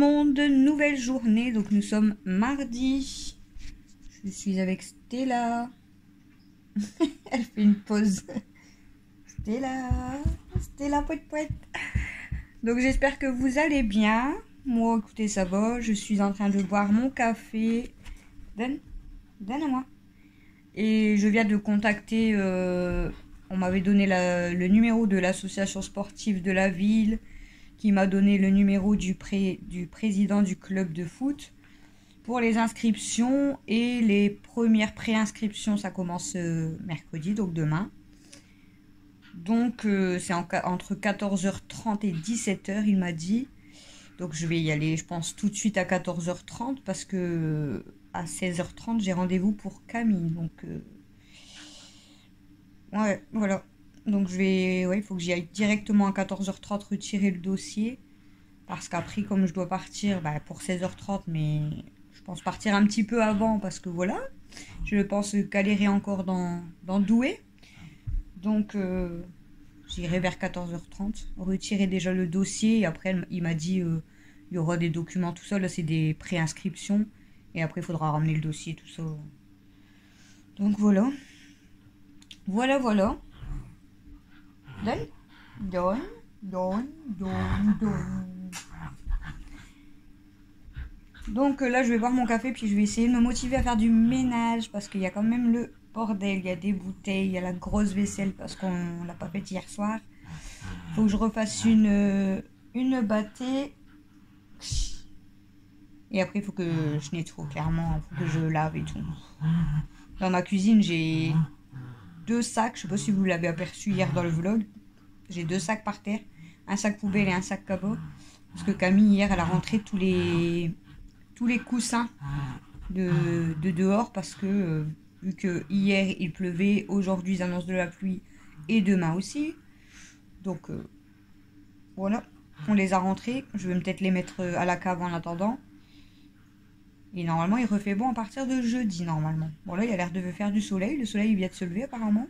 monde, nouvelle journée, donc nous sommes mardi. Je suis avec Stella. Elle fait une pause. Stella poète poète. Donc j'espère que vous allez bien. Moi, écoutez, ça va. Je suis en train de boire mon café. Donne à moi. Et je viens de contacter, on m'avait donné le numéro de l'association sportive de la ville, qui m'a donné le numéro du président du club de foot pour les inscriptions. Et les premières préinscriptions, ça commence mercredi, donc demain. Donc c'est entre 14h30 et 17h, il m'a dit. Donc je vais y aller, je pense, tout de suite à 14h30 parce que à 16h30, j'ai rendez-vous pour Camille. Donc ouais, voilà. Donc il faut que j'y aille directement à 14h30 retirer le dossier. Parce qu'après, comme je dois partir pour 16h30, mais je pense partir un petit peu avant parce que voilà, je pense galérer encore dans Douai. Donc j'irai vers 14h30, retirer déjà le dossier. Et après, il m'a dit il y aura des documents, tout ça. Là, c'est des préinscriptions. Et après, il faudra ramener le dossier, tout ça. Donc voilà. Voilà. Donne. Donc là, je vais boire mon café, puis je vais essayer de me motiver à faire du ménage, parce qu'il y a quand même le bordel. Il y a des bouteilles, il y a la grosse vaisselle, parce qu'on l'a pas faite hier soir. Il faut que je refasse une bâtée. Et après, il faut que je nettoie, clairement. Il faut que je lave et tout. Dans ma cuisine, j'ai 2 sacs. Je sais pas si vous l'avez aperçu hier dans le vlog. J'ai 2 sacs par terre. Un sac poubelle et un sac cabot. Parce que Camille, hier, elle a rentré tous les coussins de dehors. Parce que vu que hier, il pleuvait, aujourd'hui, ils annoncent de la pluie. Et demain aussi. Donc, voilà. On les a rentrés. Je vais peut-être les mettre à la cave en attendant. Et normalement, il refait bon à partir de jeudi, normalement. Bon, là, il a l'air de faire du soleil. Le soleil, il vient de se lever, apparemment.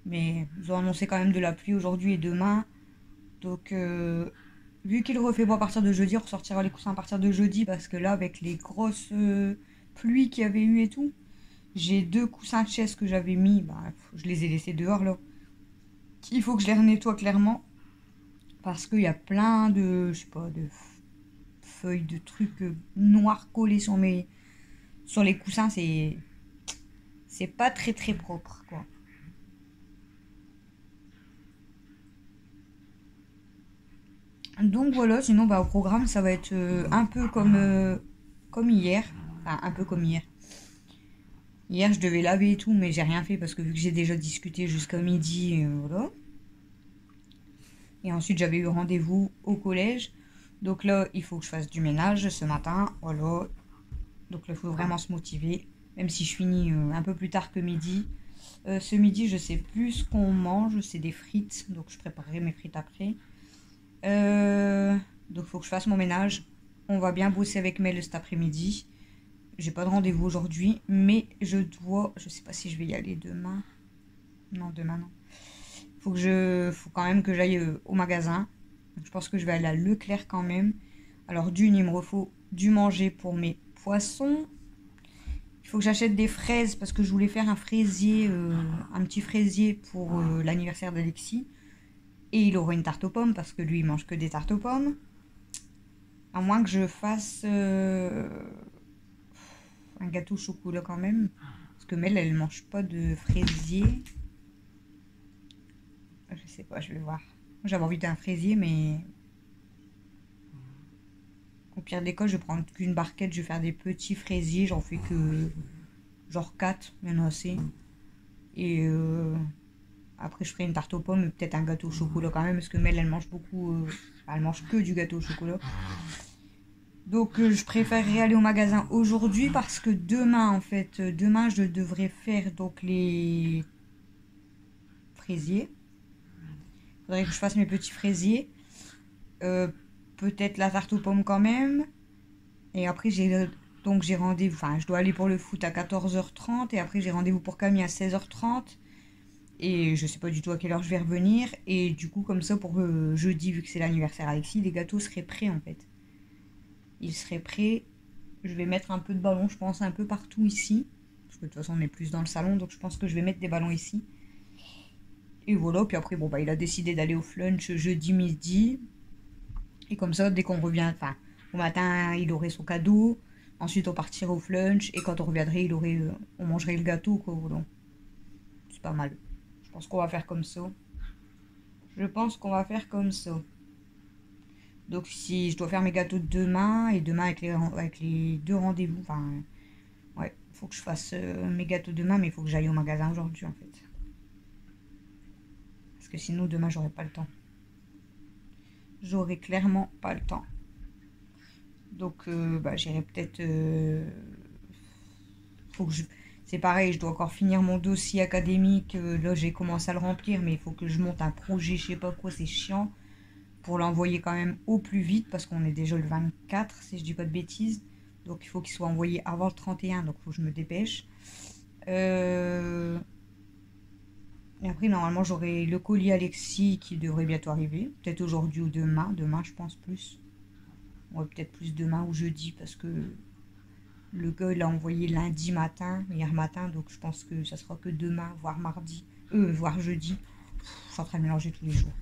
Mais ils ont annoncé quand même de la pluie aujourd'hui et demain. Donc, vu qu'il refait bon à partir de jeudi, on ressortira les coussins à partir de jeudi. Parce que là, avec les grosses pluies qu'il y avait eu et tout, j'ai 2 coussins de chaise que j'avais mis. Je les ai laissés dehors, là. Il faut que je les nettoie clairement. Parce qu'il y a plein de, je sais pas, de feuilles, de trucs noirs collés sur les coussins. C'est pas très propre, quoi. Donc voilà, sinon au programme ça va être un peu comme hier. Enfin, un peu comme hier. Hier je devais laver et tout, mais j'ai rien fait parce que vu que j'ai déjà discuté jusqu'à midi, voilà. Et ensuite j'avais eu rendez-vous au collège. Donc là, il faut que je fasse du ménage ce matin, voilà. Donc là, il faut vraiment se motiver. Même si je finis un peu plus tard que midi. Ce midi, je sais plus ce qu'on mange, c'est des frites. Donc je préparerai mes frites après. Donc il faut que je fasse mon ménage. On va bien bosser avec Mel cet après-midi. J'ai pas de rendez-vous aujourd'hui, mais je sais pas si je vais y aller demain. Non, demain non. Faut quand même que j'aille au magasin. Donc, je pense que je vais aller à Leclerc quand même. Alors il me faut du manger pour mes poissons. Il faut que j'achète des fraises parce que je voulais faire un fraisier, un petit fraisier pour l'anniversaire d'Alexis. Et il aura une tarte aux pommes parce que lui il mange que des tartes aux pommes. À moins que je fasse un gâteau au chocolat quand même. Parce que Mel elle mange pas de fraisier. Je sais pas, je vais voir. J'avais envie d'un fraisier, mais au pire des cas, je vais prendre qu'une barquette, je vais faire des petits fraisiers. J'en fais que genre 4, il y en a assez. Et après, je ferai une tarte aux pommes et peut-être un gâteau au chocolat quand même, parce que Mel, elle mange beaucoup. Elle mange que du gâteau au chocolat. Donc, je préférerais aller au magasin aujourd'hui parce que demain, demain, je devrais faire donc les fraisiers. Il faudrait que je fasse mes petits fraisiers. Peut-être la tarte aux pommes quand même. Et après, j'ai rendez-vous. Enfin, je dois aller pour le foot à 14h30. Et après, j'ai rendez-vous pour Camille à 16h30. Et je sais pas du tout à quelle heure je vais revenir. Et du coup, comme ça, pour jeudi, vu que c'est l'anniversaire Alexis, les gâteaux seraient prêts en fait. il serait prêt. Je vais mettre un peu de ballon, je pense, un peu partout ici. Parce que de toute façon, on est plus dans le salon, donc je pense que je vais mettre des ballons ici. Et voilà, puis après, bon, bah, il a décidé d'aller au flunch jeudi midi. Et comme ça, dès qu'on revient, enfin, au matin, il aurait son cadeau. Ensuite, on partirait au flunch. Et quand on reviendrait, on mangerait le gâteau, quoi. Voilà. C'est pas mal. Je pense qu'on va faire comme ça. Je pense qu'on va faire comme ça. Donc, si je dois faire mes gâteaux demain, et demain avec les 2 rendez-vous, enfin, ouais, faut que je fasse mes gâteaux demain, mais il faut que j'aille au magasin aujourd'hui, en fait. Parce que sinon, demain, j'aurai pas le temps. J'aurai clairement pas le temps. Donc, bah, j'irai peut-être... faut que je... C'est pareil, je dois encore finir mon dossier académique. Là, j'ai commencé à le remplir, mais il faut que je monte un projet, je sais pas quoi, c'est chiant. Pour l'envoyer quand même au plus vite, parce qu'on est déjà le 24, si je dis pas de bêtises. Donc, il faut qu'il soit envoyé avant le 31, donc il faut que je me dépêche. Et après, normalement, j'aurai le colis Alexis qui devrait bientôt arriver. Peut-être aujourd'hui ou demain. Demain, je pense plus. Ouais, peut-être plus demain ou jeudi, parce que le gars l'a envoyé lundi matin, hier matin. Donc, je pense que ça sera que demain, voire mardi. Voire jeudi. Je suis en train de mélanger tous les jours.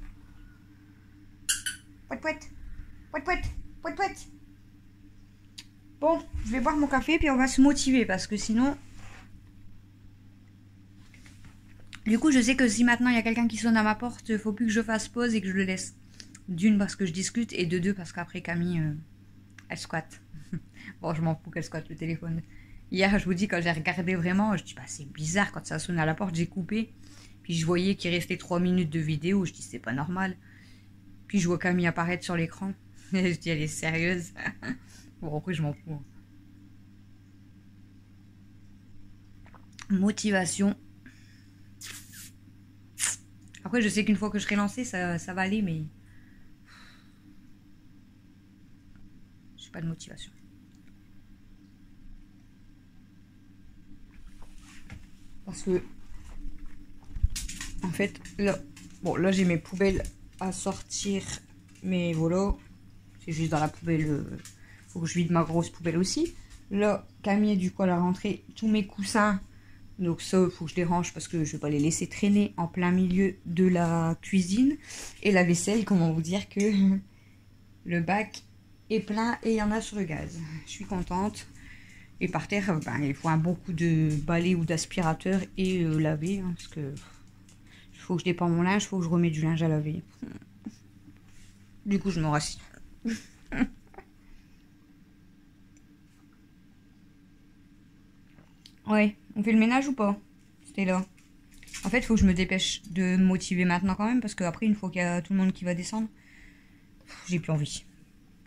Pouet, pouet. Pouet, pouet. Pouet, pouet. Bon, je vais boire mon café, puis on va se motiver, parce que sinon... Du coup, je sais que si maintenant il y a quelqu'un qui sonne à ma porte, il faut plus que je fasse pause et que je le laisse. D'une, parce que je discute, et de deux, parce qu'après Camille, elle squatte. Bon, je m'en fous qu'elle squatte le téléphone. Hier, je vous dis, quand j'ai regardé vraiment, je dis, bah c'est bizarre, quand ça sonne à la porte, j'ai coupé. Puis je voyais qu'il restait 3 minutes de vidéo, je dis, c'est pas normal. Puis je vois Camille apparaître sur l'écran. Et je dis, elle est sérieuse. Bon, après, je m'en fous. Motivation. Après, je sais qu'une fois que je serai lancée, ça va aller, mais... j'ai pas de motivation. Parce que... en fait, là... bon, là, j'ai mes poubelles à sortir. Mais voilà. C'est juste dans la poubelle. Faut que je vide ma grosse poubelle aussi. Là, Camille, du coup, elle a rentré tous mes coussins. Donc ça, il faut que je les range parce que je ne vais pas les laisser traîner en plein milieu de la cuisine. Et la vaisselle, comment vous dire que le bac est plein et il y en a sur le gaz. Je suis contente. Et par terre, ben, il faut un bon coup de balai ou d'aspirateur et laver. Hein, parce que il faut que je dépends mon linge, il faut que je remette du linge à laver. Du coup, je me rassure. Ouais, on fait le ménage ou pas? C'était là. En fait, il faut que je me dépêche de me motiver maintenant quand même, parce qu'après, une fois qu'il y a tout le monde qui va descendre, j'ai plus envie.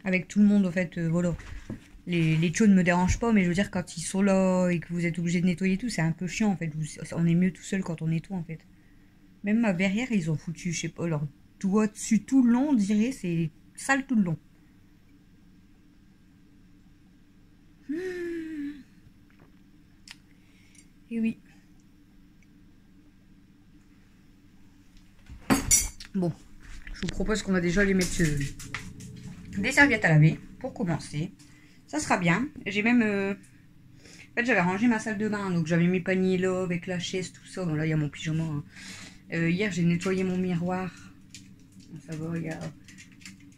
Avec tout le monde, en fait, voilà. Les tchos ne me dérangent pas, mais je veux dire, quand ils sont là et que vous êtes obligé de nettoyer tout, c'est un peu chiant, en fait. On est mieux tout seul quand on nettoie, en fait. Même ma verrière, ils ont foutu, je sais pas, leur doigt dessus tout le long, on dirait, c'est sale tout le long. Et oui. Bon, je vous propose qu'on va déjà les mettre des serviettes à laver pour commencer. Ça sera bien. J'ai même... en fait, j'avais rangé ma salle de bain, donc j'avais mes paniers là avec la chaise, tout ça. Bon, là, il y a mon pyjama. Hein. Hier, j'ai nettoyé mon miroir. Ça va, il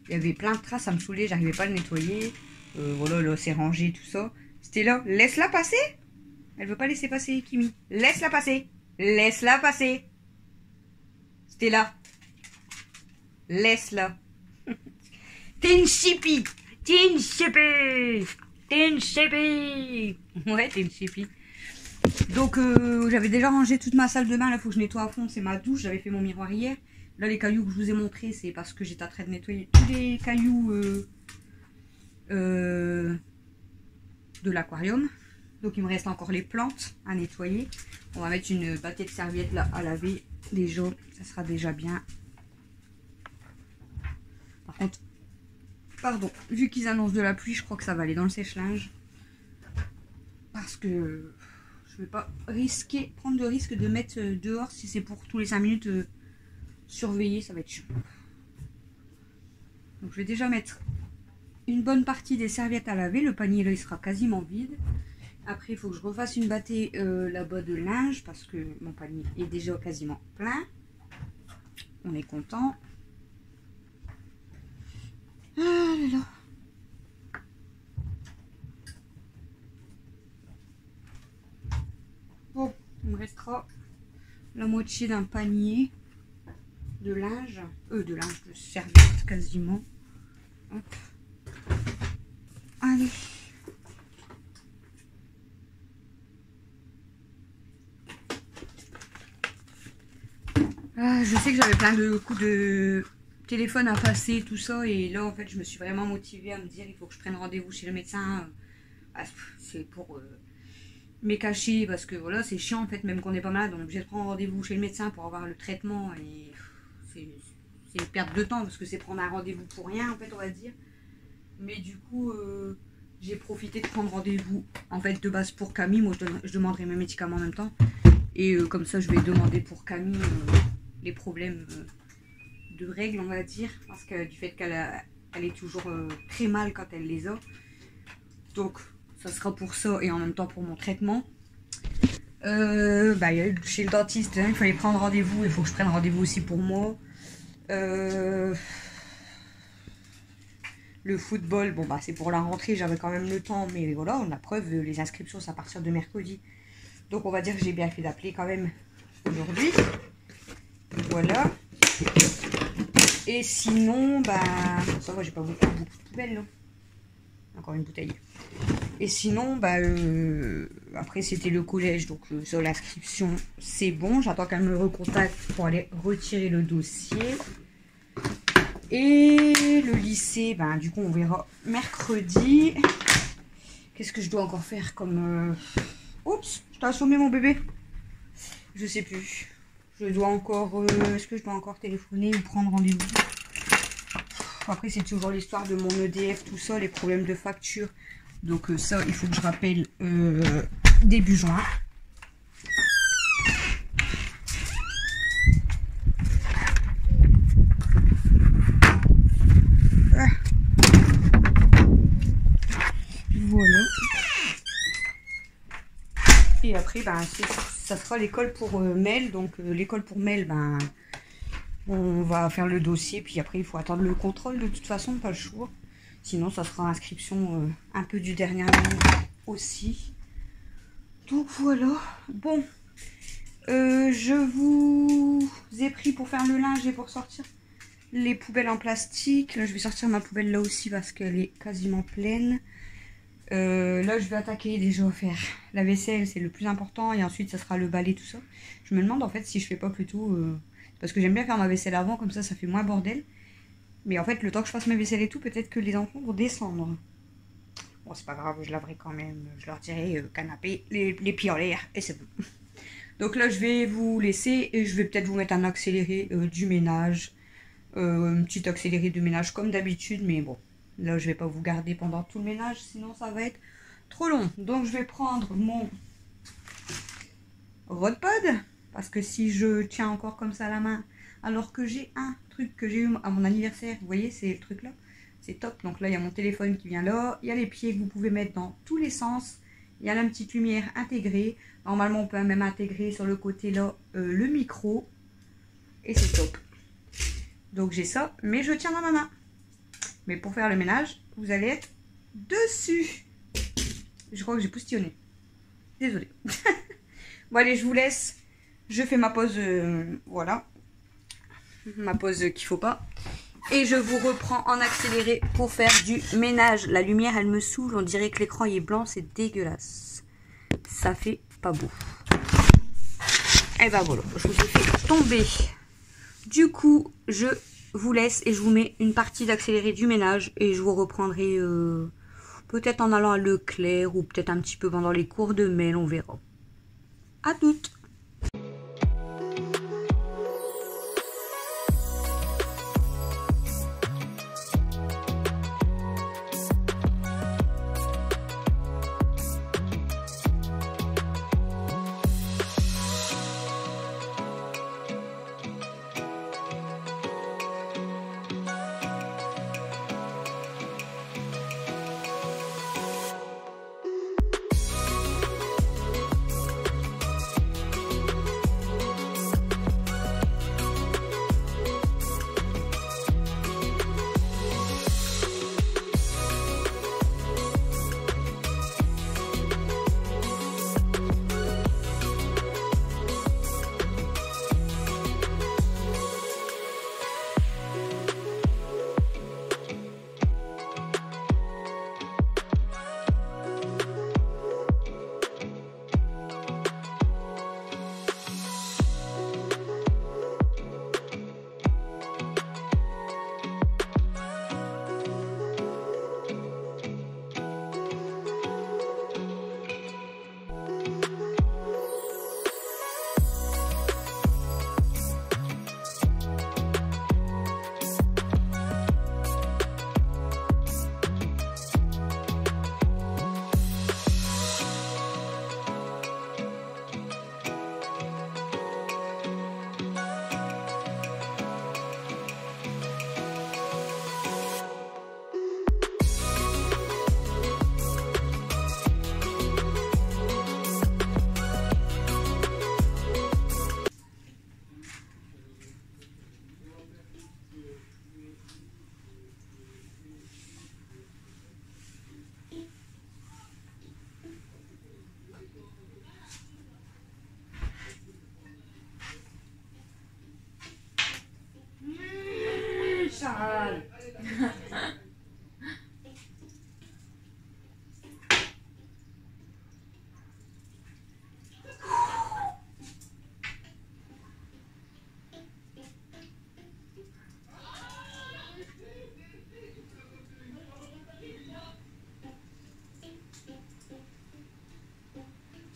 y avait plein de traces, ça me saoulait, j'arrivais pas à le nettoyer. Voilà, là, c'est rangé, tout ça. C'était là. Laisse-la passer. Elle veut pas laisser passer, Kimi. Laisse-la passer. Laisse-la passer. C'était là. Laisse-la. T'es une chipie. T'es une chipie. T'es une chipie. Ouais, t'es une chipie. Donc, j'avais déjà rangé toute ma salle de bain. Là, faut que je nettoie à fond. C'est ma douche. J'avais fait mon miroir hier. Là, les cailloux que je vous ai montrés, c'est parce que j'étais en train de nettoyer tous les cailloux de l'aquarium. Donc, il me reste encore les plantes à nettoyer. On va mettre une paquet de serviettes là à laver. Déjà, ça sera déjà bien. Par contre, pardon, vu qu'ils annoncent de la pluie, je crois que ça va aller dans le sèche-linge. Parce que je vais pas prendre le risque de mettre dehors si c'est pour tous les 5 minutes surveiller, ça va être chiant. Donc je vais déjà mettre une bonne partie des serviettes à laver. Le panier là il sera quasiment vide. Après il faut que je refasse une bâtée là-bas de linge parce que mon panier est déjà quasiment plein. On est content. Ah là là. Bon, il me restera la moitié d'un panier de linge, de serviettes quasiment. Hop. Allez. Ah, je sais que j'avais plein de coups de téléphone à passer, tout ça, et là en fait je me suis vraiment motivée à me dire il faut que je prenne rendez-vous chez le médecin. C'est pour cacher parce que voilà, c'est chiant en fait, même qu'on n'est pas malade, on est obligé de prendre rendez-vous chez le médecin pour avoir le traitement et c'est une perte de temps parce que c'est prendre un rendez-vous pour rien en fait, on va dire. Mais du coup, j'ai profité de prendre rendez-vous en fait de base pour Camille. Moi je demanderai mes médicaments en même temps et comme ça je vais demander pour Camille les problèmes de règles, on va dire, parce que du fait qu'elle est toujours très mal quand elle les a. Donc ça sera pour ça et en même temps pour mon traitement. Chez le dentiste, hein, il fallait prendre rendez-vous. Il faut que je prenne rendez-vous aussi pour moi. Le football, bon bah c'est pour la rentrée, j'avais quand même le temps, mais voilà, la preuve, les inscriptions c'est à partir de mercredi. Donc on va dire que j'ai bien fait d'appeler quand même aujourd'hui. Voilà. Et sinon, bah ça va, j'ai pas beaucoup de poubelles là. Encore une bouteille. Et sinon, bah après c'était le collège, donc sur l'inscription c'est bon. J'attends qu'elle me recontacte pour aller retirer le dossier. Et le lycée, ben du coup on verra mercredi. Qu'est-ce que je dois encore faire comme... Oups, je t'ai assommé mon bébé. Je sais plus. Je dois encore... Est-ce que je dois encore téléphoner ou prendre rendez-vous? Après c'est toujours l'histoire de mon EDF, tout ça, les problèmes de facture. Donc ça, il faut que je rappelle début juin. Voilà. Et après, ben, ça sera l'école pour Mel. Donc l'école pour Mel, ben, on va faire le dossier. Puis après, il faut attendre le contrôle de toute façon, pas le choix. Sinon, ça sera inscription un peu du dernier année aussi. Donc voilà. Bon, je vous ai pris pour faire le linge et pour sortir les poubelles en plastique. Là, je vais sortir ma poubelle là aussi parce qu'elle est quasiment pleine. Là, je vais attaquer déjà à faire la vaisselle, c'est le plus important. Et ensuite, ça sera le balai, tout ça. Je me demande en fait si je fais pas plutôt... parce que j'aime bien faire ma vaisselle avant, comme ça fait moins bordel. Mais en fait, le temps que je fasse ma vaisselle et tout, peut-être que les enfants vont descendre. Bon, c'est pas grave, je laverai quand même. Je leur dirai canapé, les pieds en l'air, et c'est bon. Donc là, je vais vous laisser et je vais peut-être vous mettre un accéléré du ménage. Un petit accéléré de ménage comme d'habitude, mais bon. Là, je vais pas vous garder pendant tout le ménage, sinon ça va être trop long. Donc, je vais prendre mon Rodpod. Parce que si je tiens encore comme ça à la main, alors que j'ai un truc que j'ai eu à mon anniversaire, vous voyez, c'est le truc là, c'est top. Donc là, il y a mon téléphone qui vient là, il y a les pieds que vous pouvez mettre dans tous les sens, il y a la petite lumière intégrée. Normalement, on peut même intégrer sur le côté là le micro, et c'est top. Donc j'ai ça, mais je tiens dans ma main. Mais pour faire le ménage, vous allez être dessus. Je crois que j'ai postillonné. Désolée. Bon allez, je vous laisse. Je fais ma pause, voilà. Ma pause qu'il faut pas. Et je vous reprends en accéléré pour faire du ménage. La lumière, elle me saoule. On dirait que l'écran est blanc. C'est dégueulasse. Ça fait pas beau. Et ben voilà, je vous ai fait tomber. Du coup, je vous laisse et je vous mets une partie d'accéléré du ménage. Et je vous reprendrai peut-être en allant à Leclerc ou peut-être un petit peu pendant les cours de mail. On verra. À toutes.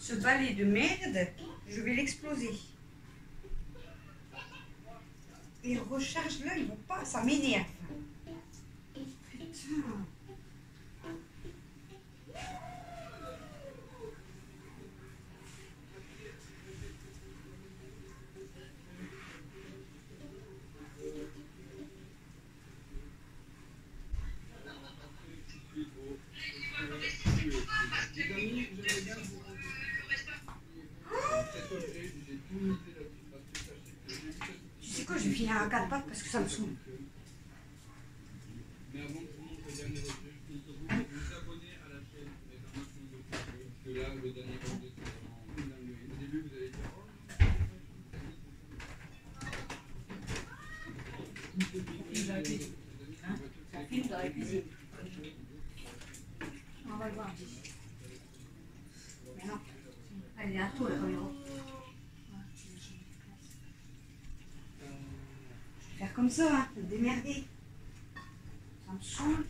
Ce balai de merde, je vais l'exploser. Et recharge là, ils vont pas, ça m'énerve. Putain. Tu sais quoi, je vais finir à 4 pattes parce que ça me saoule. Mais avant que je vous montre le dernier reçu, vous abonner à la chaîne avec un maximum de pouces bleus, parce que là, le dernier reçu, c'est au début, vous allez dire ça filme dans la cuisine. On va le voir. Mais non, elle est à tout la caméra. Je vais faire comme ça, hein, me démerder. Ça me saoule.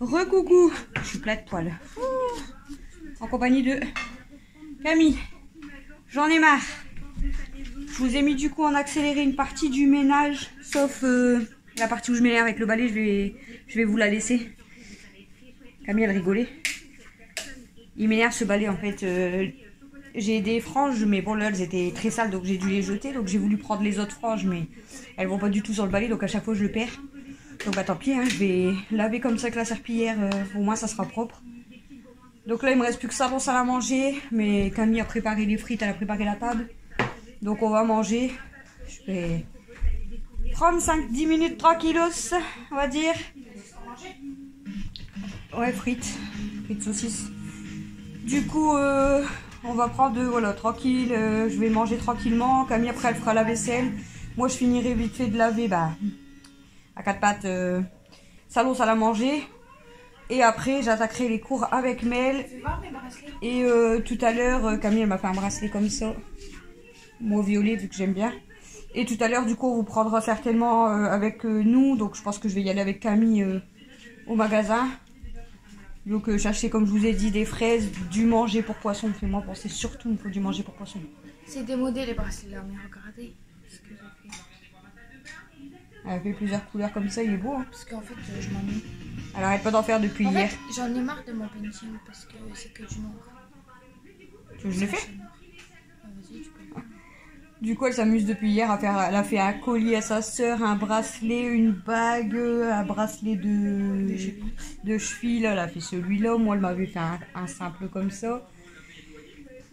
Recoucou, je suis plein de poils. En compagnie de Camille. J'en ai marre. Je vous ai mis du coup en accéléré une partie du ménage, sauf la partie où je m'énerve avec le balai, je vais vous la laisser. Camille elle rigolait. Il m'énerve ce balai en fait. J'ai des franges, mais bon là elles étaient très sales donc j'ai dû les jeter. Donc j'ai voulu prendre les autres franges, mais elles vont pas du tout sur le balai, donc à chaque fois je le perds. Donc bah tant pis, hein, je vais laver comme ça avec la serpillière, au moins ça sera propre. Donc là il me reste plus que ça pour salle à manger, mais Camille a préparé les frites, elle a préparé la table. Donc on va manger. Je vais prendre 5-10 minutes tranquillos, on va dire. Ouais, frites saucisses. Du coup on va prendre voilà, tranquille, je vais manger tranquillement. Camille après elle fera la vaisselle. Moi je finirai vite fait de laver bah à 4 pattes, salon salle à manger. Et après j'attaquerai les cours avec Mel. Et tout à l'heure Camille elle m'a fait un bracelet comme ça, mauve violet vu que j'aime bien. Et tout à l'heure du coup on vous prendra certainement avec nous. Donc je pense que je vais y aller avec Camille au magasin. Donc chercher comme je vous ai dit des fraises, du manger pour poisson. Fais-moi penser surtout il me faut du manger pour poisson. C'est démodé les bracelets là, mais regardez ce que ça fait. Elle fait plusieurs couleurs comme ça, il est beau. Hein. Parce qu'en fait, je m'ennuie. Elle arrête pas d'en faire depuis hier. Fait, j'en ai marre de mon painting parce que c'est que du noir. Tu veux que je l'ai fait Vas-y, tu peux. Du coup, elle s'amuse depuis hier à faire. Elle a fait un collier à sa soeur, un bracelet, une bague, un bracelet de cheville. Là, elle a fait celui-là. Moi, elle m'avait fait un simple comme ça.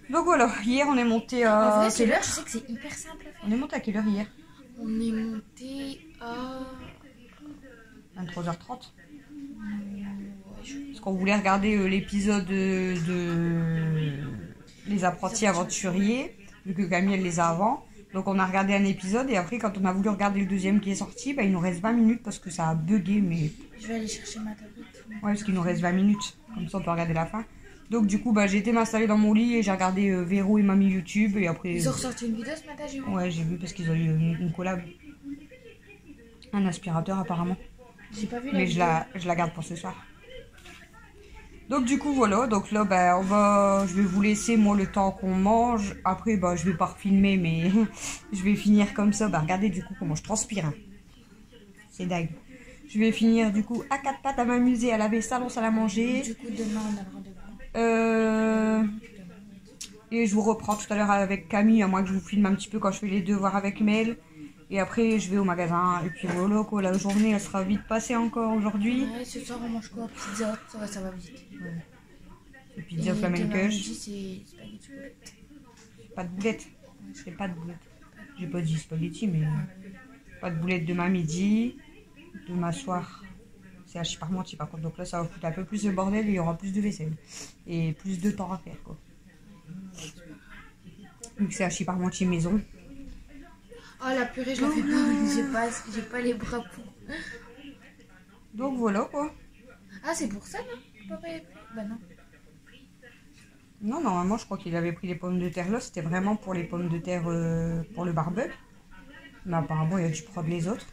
Donc voilà, hier on est monté à. En vrai, c'est l'heure, je sais que c'est hyper simple à faire. On est monté à quelle heure hier? On est monté à 23h30. Parce qu'on voulait regarder l'épisode de les apprentis aventuriers, vu que Camille elle les a avant. Donc on a regardé un épisode et après quand on a voulu regarder le deuxième qui est sorti, bah, il nous reste 20 minutes parce que ça a bugué. Mais Je vais aller chercher ma tablette. ouais, parce qu'il nous reste 20 minutes, comme ça on peut regarder la fin. Donc du coup bah, j'ai été m'installer dans mon lit et j'ai regardé Véro et Mamie YouTube et après... Ils ont ressorti une vidéo ce matin, j'ai vu. Ouais, j'ai vu parce qu'ils ont eu une collab. Un aspirateur apparemment. J'ai pas vu la Mais vidéo. je la garde pour ce soir. Donc du coup voilà, donc là ben, je vais vous laisser moi le temps qu'on mange. Après bah, je vais pas refilmer mais je vais finir comme ça. Bah regardez du coup comment je transpire. Hein. C'est dingue. Je vais finir du coup à quatre pattes à m'amuser, à laver salon, salle à manger. Du coup, demain, on a le rendez-vous. Et je vous reprends tout à l'heure avec Camille, à moins que je vous filme un petit peu quand je fais les devoirs avec Mel. Et après je vais au magasin. Et puis voilà quoi, la journée elle sera vite passée encore aujourd'hui. Ouais, ce soir, on mange quoi? Pizza, ça va vite. Ouais. Et pizza Et demain flamencush. midi, c'est spaghetti boulettes. Pas de boulettes. J'ai pas de boulettes. J'ai pas dit spaghetti, mais pas de boulettes demain midi. Demain soir, c'est Hachis Parmentier par contre. Donc là, ça va foutre un peu plus de bordel et il y aura plus de vaisselle. Et plus de temps à faire, quoi. Donc c'est Hachis Parmentier maison. Oh, la purée, je la fais pas. J'ai pas les bras pour. Donc voilà, quoi. Ah, c'est pour ça, non? Papa est pris. Bah non. Non, normalement, je crois qu'il avait pris les pommes de terre là. C'était vraiment pour les pommes de terre pour le barbecue. Mais apparemment, il a dû prendre les autres.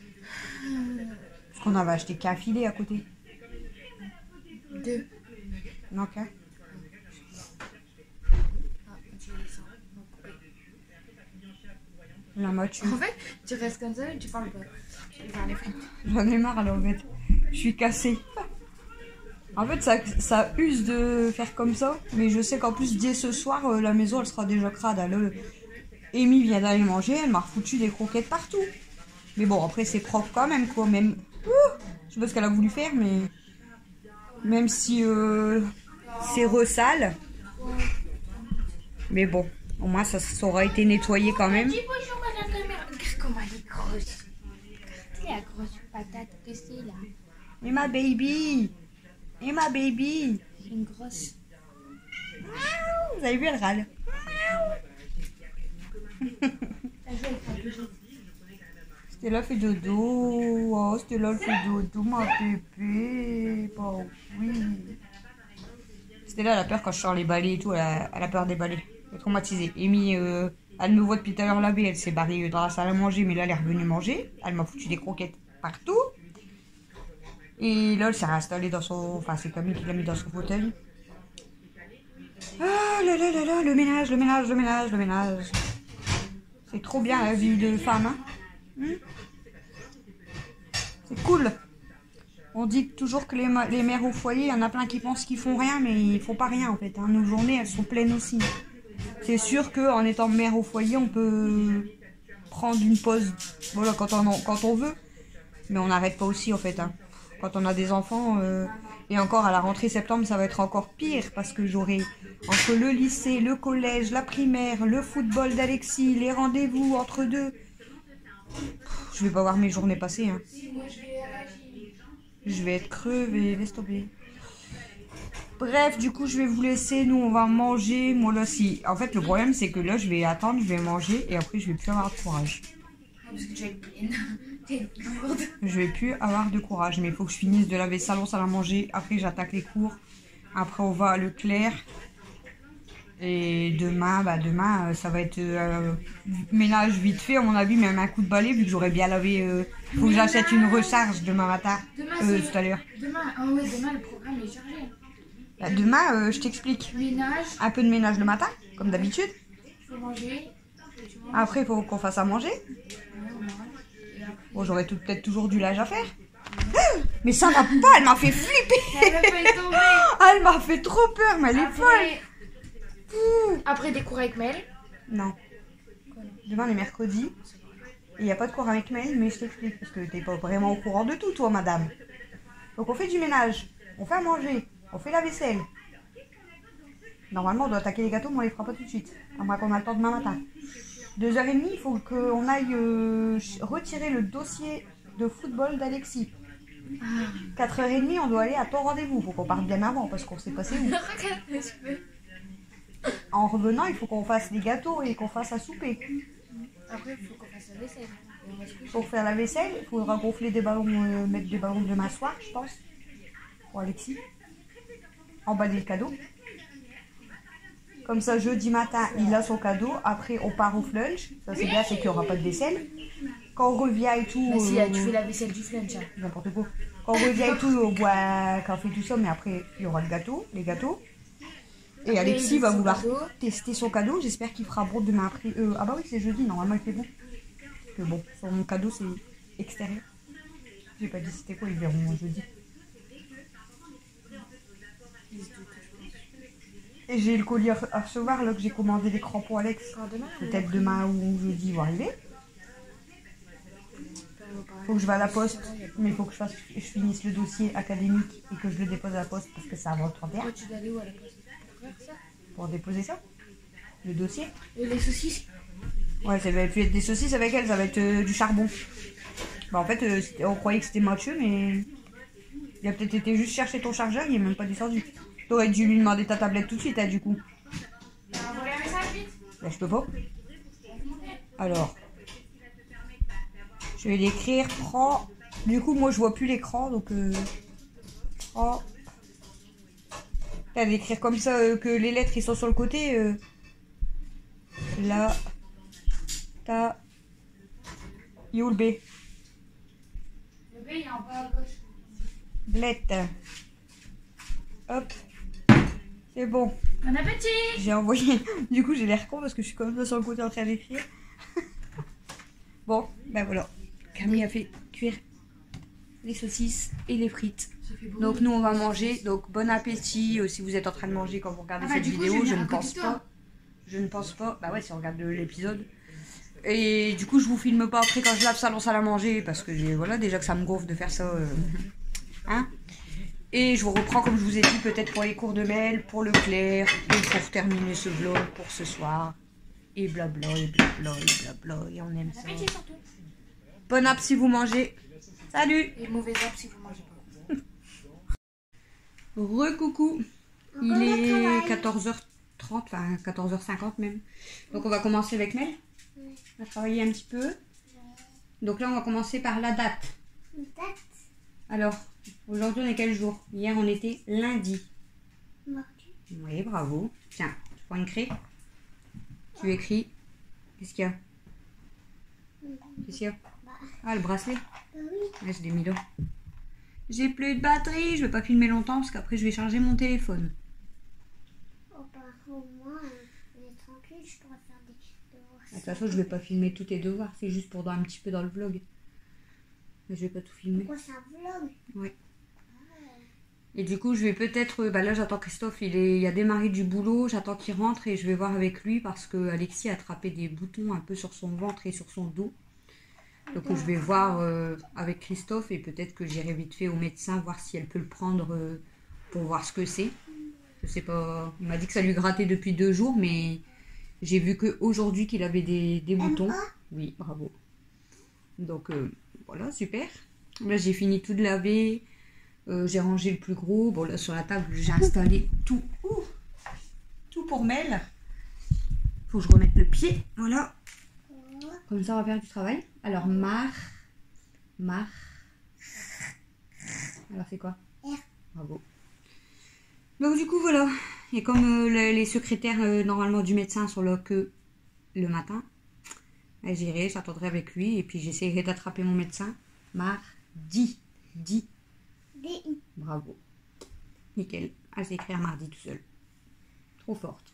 Parce qu'on avait acheté qu'un filet à côté. 2. Non, qu'un. Ah, tu les sens. La moitié. En fait, tu restes comme ça et tu parles pas. Tu vas faire les frites. J'en ai marre là en fait. Je suis cassée. En fait ça use de faire comme ça. Mais je sais qu'en plus dès ce soir la maison elle sera déjà crade. Là, Amy vient d'aller manger. Elle m'a foutu des croquettes partout. Mais bon après c'est propre quand même quoi. Même, je sais pas ce qu'elle a voulu faire mais... Même si c'est resale. Mais bon. Au moins ça aura été nettoyé quand même. Dis bonjour madame la mère. Regarde comment elle est grosse. Regarde la grosse patate que c'est là. Et ma baby. Et ma baby. C'est une grosse. Vous avez vu elle râle. Stella fait dodo. Oh, Stella fait dodo, ma bébé. Oh, oui. Stella, elle a peur quand je sors les balais et tout. Elle a peur des balais. Elle est traumatisée. Amy, elle me voit depuis tout à l'heure laver. Elle s'est barrée dans la salle à manger. Mais là, elle est revenue manger. Elle m'a foutu des croquettes partout. Et là, elle s'est réinstallée dans son... Enfin, c'est Camille qui l'a mis dans son fauteuil. Ah là là là là, le ménage, le ménage, le ménage, le ménage. C'est trop bien la vie de femme, hein. C'est cool. On dit toujours que les mères au foyer, il y en a plein qui pensent qu'ils font rien, mais ils font pas rien en fait. Hein. Nos journées, elles sont pleines aussi. C'est sûr qu'en étant mère au foyer, on peut prendre une pause voilà, quand on veut. Mais on n'arrête pas aussi en fait. Hein. Quand on a des enfants, et encore à la rentrée septembre, ça va être encore pire parce que j'aurai entre le lycée, le collège, la primaire, le football d'Alexis, les rendez-vous entre deux. Je vais pas voir mes journées passer. Hein. Je vais être crevée, laisse tomber. Bref, du coup, je vais vous laisser. Nous, on va manger. Moi, là, si... En fait, le problème, c'est que là, je vais attendre, je vais manger et après, je vais plus avoir de courage. Parce que tu vas être pleine. T'es lourde. Je vais plus avoir de courage, mais il faut que je finisse de laver salon, salle à manger. Après, j'attaque les cours. Après, on va à Leclerc. Et demain, ça va être ménage vite fait, à mon avis, même un coup de balai, vu que j'aurais bien lavé. Faut que j'achète une recharge demain matin, tout à l'heure. Demain, ah ouais, demain, le programme est chargé. Bah, demain, je t'explique. Ménage, Un peu de ménage le matin, comme d'habitude. il faut manger. Après, il faut qu'on fasse à manger. Bon, j'aurais peut-être toujours du linge à faire. Mais ça va pas, elle m'a fait flipper. Elle a fait tomber. Elle m'a fait trop peur, mais elle est folle. Après des cours avec Mel. Non. Demain, on est mercredi. Et il n'y a pas de cours avec Mel, mais je t'explique. Parce que t'es pas vraiment au courant de tout, toi, madame. Donc, on fait du ménage. On fait à manger. On fait la vaisselle. Normalement, on doit attaquer les gâteaux, mais on les fera pas tout de suite. À moins qu'on a le temps demain matin. 2h30, il faut qu'on aille retirer le dossier de football d'Alexis. 4h30, on doit aller à ton rendez-vous. Faut qu'on parte bien avant, parce qu'on s'est passé où. Regarde mes cheveux. En revenant, il faut qu'on fasse des gâteaux et qu'on fasse à souper. Après, il faut qu'on fasse la vaisselle. Et on va se coucher. Pour faire la vaisselle, il faudra gonfler des ballons, mettre des ballons demain soir, je pense. Pour Alexis. Emballer le cadeau. Comme ça, jeudi matin, il a son cadeau. Après, on part au flunch. Ça, c'est bien, c'est qu'il n'y aura pas de vaisselle. Quand on revient et tout... Bah si, tu fais la vaisselle du flunch. Hein. N'importe quoi. Quand on revient et tout, on boit un café, tout ça. Mais après, il y aura le gâteau, les gâteaux. Et Après, Alexis il va son vouloir cadeau. tester son cadeau. J'espère qu'il fera bon demain après. Ah bah oui, c'est jeudi. Normalement, il fait bon. Que bon, son cadeau, c'est extérieur. J'ai pas dit c'était quoi, ils verront jeudi. Et j'ai le colis à recevoir, là, que j'ai commandé des crampons Alex. Quand demain, Peut-être demain ou jeudi, ils vont arriver. Faut que je vais à la poste, mais il faut que je finisse le dossier académique et que je le dépose à la poste parce que c'est avant le 31. Toi, tu dois aller où à la poste pour faire ça? Pour déposer ça, le dossier. Et les saucisses? Ouais, ça va plus être des saucisses avec elle, ça va être du charbon. Bah en fait, on croyait que c'était Mathieu, mais il a peut-être été juste chercher ton chargeur, il est même pas descendu. T'aurais dû lui demander ta tablette tout de suite, hein, du coup. Envoie un message vite. Bah, je peux pas. Alors, je vais l'écrire. Prends. Du coup, moi, je vois plus l'écran, donc prends. T'as d'écrire comme ça que les lettres ils sont sur le côté. Là, ta. Il est où le B? Le B, il est en bas à gauche. Blette. Hop. C'est bon. Bon appétit. J'ai envoyé. Du coup, j'ai l'air con parce que je suis comme ça sur le côté en train d'écrire. Bon, ben voilà. Camille a fait cuire les saucisses et les frites. Donc nous, on va manger. Donc bon appétit si vous êtes en train de manger quand vous regardez cette vidéo. Je ne pense pas. Je ne pense pas. Bah ouais, si on regarde l'épisode. Et du coup, je vous filme pas après quand je lave salon salle à manger parce que voilà, déjà que ça me gonfle de faire ça. Hein? Et je vous reprends comme je vous ai dit, peut-être pour les cours de mail, pour le clair, et pour terminer ce vlog pour ce soir. Et blabla, et blabla, et blabla, et on aime ça. Appétit surtout. Bon app si vous mangez. Salut! Et mauvais app si vous mangez pas. Recoucou! Il est 14h30, enfin 14h50 même. Donc on va commencer avec Mel. On va travailler un petit peu. Donc là on va commencer par la date. Alors, aujourd'hui on est quel jour? Hier on était lundi. Mardi. Oui, bravo. Tiens, tu prends une craie. Tu écris. Qu'est-ce qu'il y a? Qu'est-ce qu'il y a? Ah, le bracelet. Oui. Ouais, je l'ai mis là. J'ai plus de batterie. Je vais pas filmer longtemps parce qu'après je vais charger mon téléphone. Au moins, on est tranquille, je pourrais faire des devoirs. De toute façon, je vais pas filmer tous tes devoirs. C'est juste pour un petit peu dans le vlog. Mais je vais pas tout filmer. Pourquoi c'est un vlog? Ouais. Et du coup, je vais peut-être... Bah là, j'attends Christophe. Il a démarré du boulot. J'attends qu'il rentre et je vais voir avec lui parce que Alexis a attrapé des boutons un peu sur son ventre et sur son dos. Donc, je vais voir avec Christophe et peut-être que j'irai vite fait au médecin voir si elle peut le prendre pour voir ce que c'est. Je sais pas. Il m'a dit que ça lui grattait depuis 2 jours, mais j'ai vu qu'aujourd'hui qu'il avait des boutons. Oui, bravo. Donc, voilà, super. Là, j'ai fini tout de laver. J'ai rangé le plus gros. Bon, là, sur la table, j'ai installé tout. Tout pour Mel. Faut que je remette le pied. Voilà. Comme ça, on va faire du travail. Alors, Mar. Alors, c'est quoi? R. Bravo. Donc, du coup, voilà. Et comme les secrétaires, normalement, du médecin sont là que le matin, j'irai, j'attendrai avec lui. Et puis, j'essaierai d'attraper mon médecin. Mardi. DI. Bravo. Nickel. Elle sait écrire mardi tout seul. Trop forte.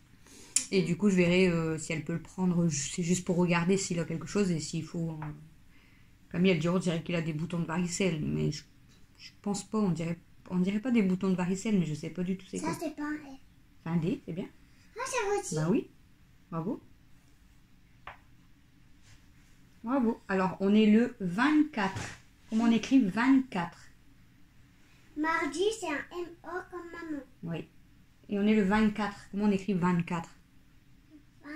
Et du coup, je verrai si elle peut le prendre. C'est juste pour regarder s'il a quelque chose et s'il faut... Camille, elle dit, on dirait qu'il a des boutons de varicelle. Mais je pense pas. On dirait pas des boutons de varicelle, mais je sais pas du tout c'est Ça, quoi. c'est pas un R. C'est un D, c'est bien. Ah, ça va aussi. Bah oui. Bravo. Bravo. Alors, on est le 24. Comment on écrit 24? Mardi, c'est un M-O comme maman. Oui. Et on est le 24. Comment on écrit 24? 20,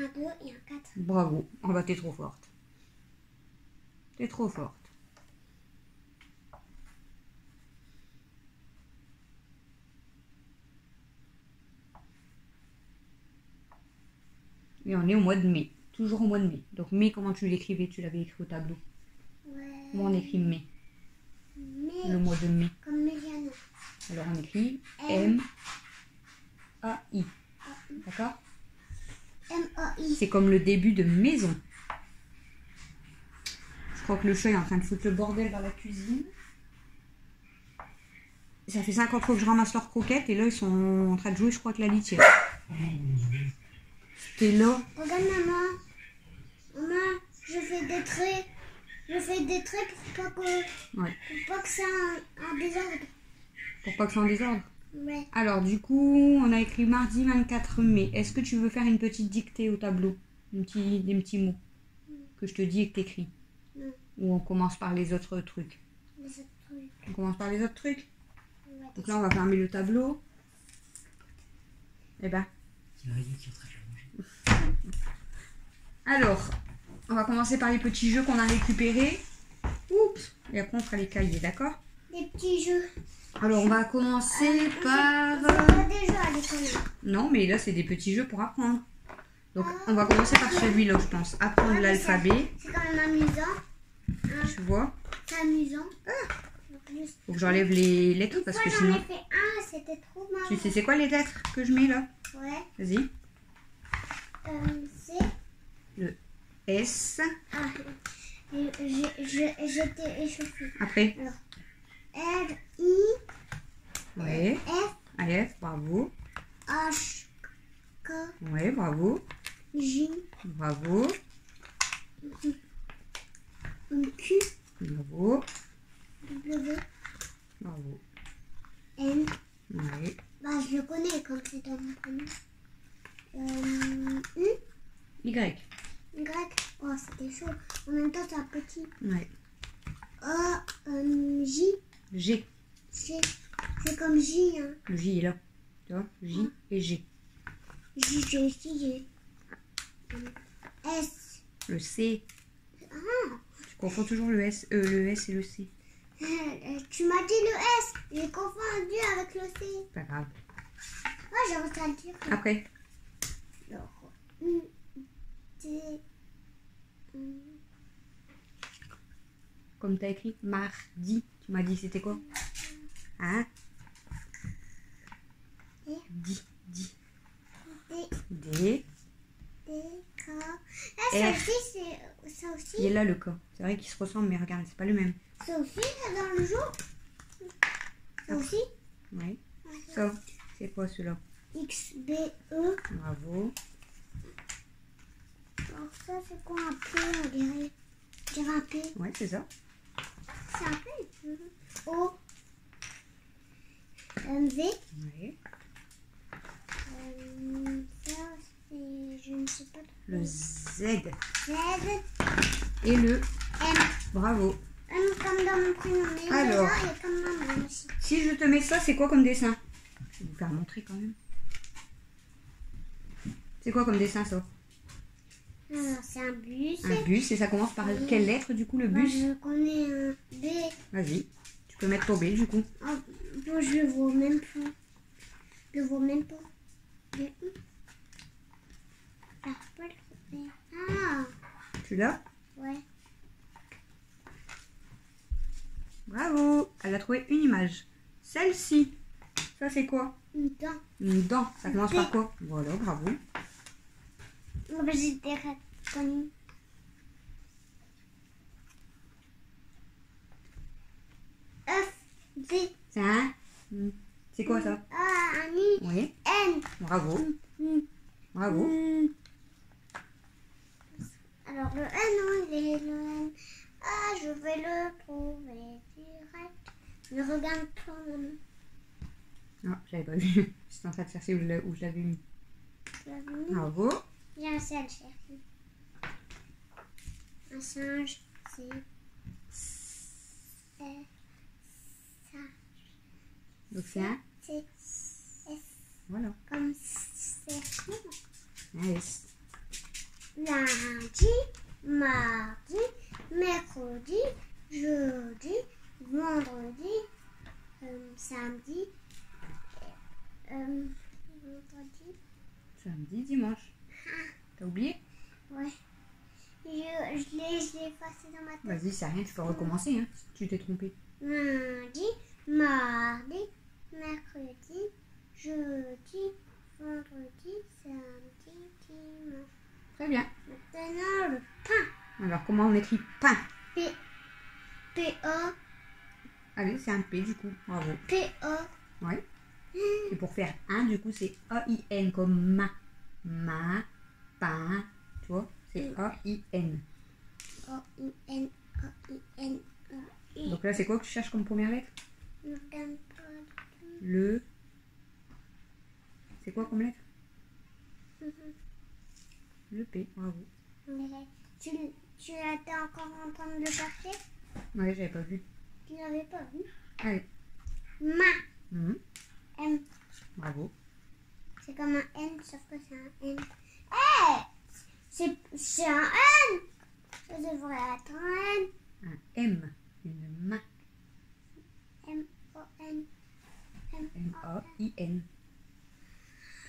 un 2 et un 4. Bravo. Oh bah t'es trop forte. T'es trop forte. Et on est au mois de mai. Toujours au mois de mai. Donc mai, comment tu l'écrivais? Tu l'avais écrit au tableau. Ouais. Comment on écrit mai? Mais, Le mois de mai. comme Méliano. Alors on écrit M-A-I. D'accord? M-A-I. C'est comme le début de maison. Je crois que le chat est en train de foutre le bordel dans la cuisine. Ça fait 50 fois que je ramasse leurs croquettes et là ils sont en train de jouer, je crois, que la litière. T'es là. Regarde maman. Maman, je fais des traits. Je fais des traits pour pas que, Ouais. pour pas que ça ait un désordre. Pour pas que c'est en désordre. Ouais. Alors du coup, on a écrit mardi 24 mai. Est-ce que tu veux faire une petite dictée au tableau? Des petits mots que je te dis et que t'écris? Non. Ou on commence par les autres trucs? Les autres trucs. On commence par les autres trucs? Ouais. Donc là, on va fermer le tableau. Eh ben. Alors, on va commencer par les petits jeux qu'on a récupérés. Oups. Et après, on fera les cahiers, d'accord? Des petits jeux. Alors, on va commencer par... On a des jeux à l'école. Non, mais là, c'est des petits jeux pour apprendre. Donc, on va commencer par celui-là, je pense. Apprendre l'alphabet. C'est quand même amusant. Tu vois? C'est amusant. En plus. Faut que j'enlève les lettres Une parce fois, que j'en sinon... ai fait un, c'était trop marrant. Tu sais, c'est quoi les lettres que je mets là? Ouais. Vas-y. C'est... Le S. Ah, j'étais échauffée. Après. Alors, R, I, Ouais. F, F, bravo. H, K, Ouais, bravo. J, Bravo. Q, Bravo. W, Bravo. N. Ouais. Bah, je le connais comme c'est dans mon prénom. U, Y. Y. Oh, c'était chaud. En même temps, c'est un petit. Ouais. J, G. G. C'est comme J, hein. Le J est là. Tu vois? J et G. J, G, J. S. Le C. Ah, Tu confonds toujours le S et le C. tu m'as dit le S. J'ai confondu avec le C. Pas grave. Moi, j'ai réussi à le dire. Après. Alors, U, T, Comme tu as écrit mardi. Tu m'as dit c'était quoi? Hein? D, Di. D, D. D, K. Ça R. aussi, ça aussi. Il est là le K. C'est vrai qu'ils se ressemblent, mais regarde, c'est pas le même. Ça aussi, c'est dans le jour. Ça aussi. Ouais. Ça, c'est quoi celui-là? X, B, E. Bravo. Alors ça, c'est quoi un P, on dirait? On dirait un P. Ouais, c'est ça. C'est un P. O, V. Ouais. Ça, c'est... Je ne sais pas trop. Le Z. Z, Et le M. bravo. Comme dans mon prénom. Mais Alors. là, il y a comme maman aussi. Si je te mets ça, c'est quoi comme dessin? Je vais vous faire montrer quand même. C'est quoi comme dessin ça? Alors, c'est un bus. Un bus, et ça commence par quelle lettre du coup le Moi, bus? je connais un B. Vas-y, tu peux mettre ton B du coup. Oh, bon, je le vois même pas. Je le vois même pas. Le I. Ah, pas le B. Ah, Tu l'as? ouais. Bravo, elle a trouvé une image. Celle-ci, ça c'est quoi? Une dent. Une dent, ça commence par quoi? Voilà, bravo. Oh, bah, j'étais reconnue. F, V. C'est un... C'est quoi ça? A, un I. Oui, N. bravo, Mm. bravo. Alors le N, où il est le N? Ah, je vais le trouver direct. Je regarde pas mon... Ah, j'avais pas vu. J'étais en train de chercher où je l'avais mis. Bravo. J'ai un seul chercher. Un singe, c'est... Donc c'est un... C'est... S. Voilà. Comme c'est... Un S. Lundi, mardi, mercredi, jeudi, vendredi, samedi, vendredi, Samedi, dimanche. T'as oublié? Ouais. Je l'ai effacé dans ma tête. Vas-y, c'est rien, tu peux recommencer, hein, si tu t'es trompé. Lundi, mardi, mercredi, jeudi, vendredi, samedi, dimanche. Très bien. Maintenant, le pain. Alors, comment on écrit pain? P-O. Allez, c'est un P du coup, bravo. P-O. Ouais. Et pour faire un, du coup, c'est A-I-N comme ma, pain, tu vois, c'est A-I-N. O-I-N, O-I-N, O-I-N. Donc là, c'est quoi que tu cherches comme première lettre? Ne regarde pas du tout. Le. C'est quoi comme lettre? Le P, bravo. Mais tu étais encore en train de le chercher? Ouais, j'avais pas vu. Tu l'avais pas vu? Allez. Ma. M. Bravo. C'est comme un N, sauf que c'est un N. Hey! C'est un N! Ça devrait être un N. Un M. Une main. M-O-N. M-A-I-N.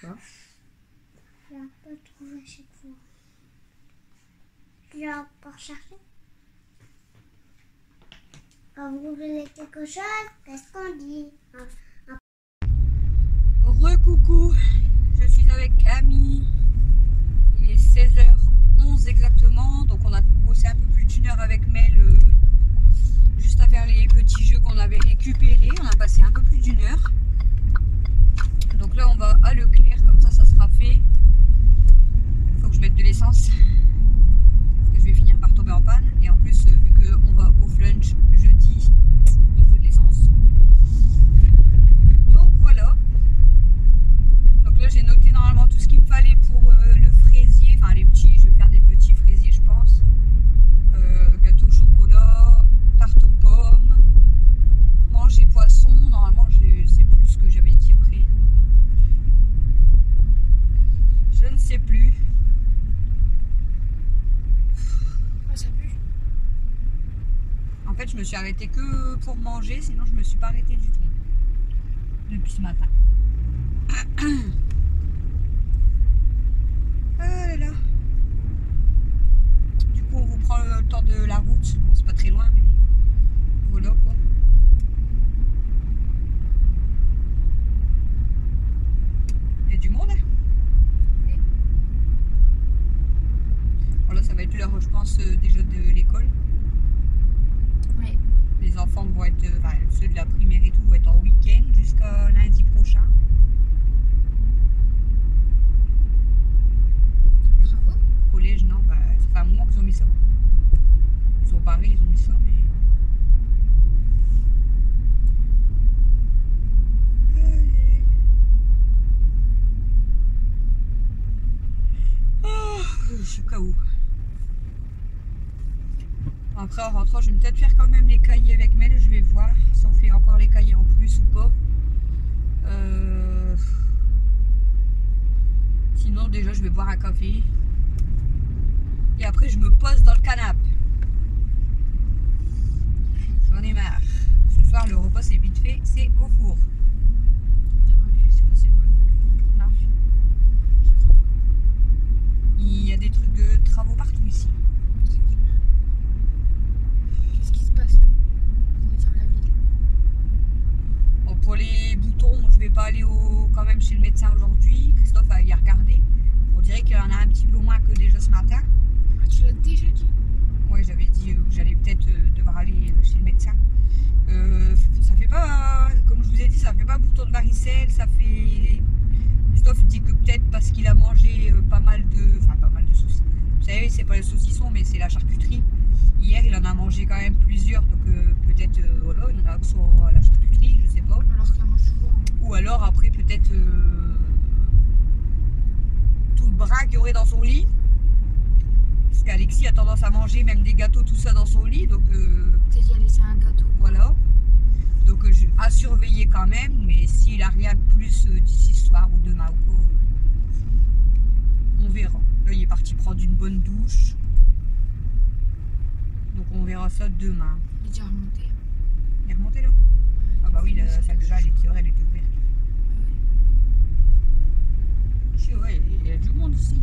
Tu vois? Je l'ai un peu trouvé chaque fois. Je l'ai encore cherché. Quand vous voulez quelque chose, qu'est-ce qu'on dit? Recoucou, je suis avec Camille. Il est 16h11 exactement, donc on a bossé un peu plus d'une heure avec Mel juste à faire les petits jeux qu'on avait récupérés. On a passé un peu plus d'une heure. Donc là on va à Leclerc, comme ça sera fait. Il faut que je mette de l'essence parce que je vais finir par tomber en panne. Et en plus vu qu'on va au flunch jeudi, il faut de l'essence. Donc voilà. Donc là j'ai noté normalement tout ce qu'il me fallait pour le fraisier, enfin les petits, je vais faire des petits fraisiers je pense. Gâteau au chocolat, tarte aux pommes, manger poisson, normalement je sais plus ce que j'avais dit après. Je ne sais plus. Ah, ça pue. En fait je me suis arrêtée que pour manger, sinon je me suis pas arrêtée du tout. Depuis ce matin. Ah là là. Du coup on vous prend le temps de la route. Bon c'est pas très loin mais voilà quoi. Il y a du monde. Voilà ça va être l'heure je pense déjà de l'école. Oui. Les enfants vont être, enfin ceux de la primaire et tout vont être en week-end jusqu'à lundi prochain. Bravo. Collège, non, bah, ça fait un moment qu'ils ont mis ça. Ils ont parlé, ils ont mis ça, mais. Oh, je suis KO. Après, en rentrant, je vais peut-être faire quand même les cahiers avec Mel. Je vais voir si on fait encore les cahiers en plus ou pas. Sinon, déjà, je vais boire un café. Et après, je me pose dans le canapé. J'en ai marre. Ce soir, le repas, c'est vite fait. C'est au four. T'as pas vu? C'est possible. Non. Il y a des trucs de travaux partout ici. Qu'est-ce qui se passe là? On va dire la ville. Bon, pour les boutons, je vais pas aller quand même chez le médecin aujourd'hui. Christophe a y regardé. On dirait qu'il y en a un petit peu moins que déjà ce matin. Ah, tu l'as déjà dit? Ouais, j'avais dit que j'allais peut-être devoir aller chez le médecin. Ça fait pas, comme je vous ai dit, ça fait pas bouton de varicelle, ça fait. Christophe dit que peut-être parce qu'il a mangé pas mal de saucisses. Vous savez, c'est pas les saucissons, mais c'est la charcuterie. Hier, il en a mangé quand même plusieurs, donc peut-être voilà, il y en a qui sont à la charcuterie, je sais pas. Alors qu'il y en a souvent. Ou alors après peut-être tout le bras qu'il y aurait dans son lit. Parce qu'Alexis a tendance à manger même des gâteaux, tout ça dans son lit, donc Peut-être qu'il a laissé un gâteau. voilà. Donc à surveiller quand même, mais s'il a rien de plus d'ici ce soir ou demain ou quoi, on verra. Là il est parti prendre une bonne douche. Donc on verra ça demain. Il est déjà remonté. Il est remonté là? Ah bah oui, la salle de bain elle était ouverte. Si ouais, il y a du monde ici.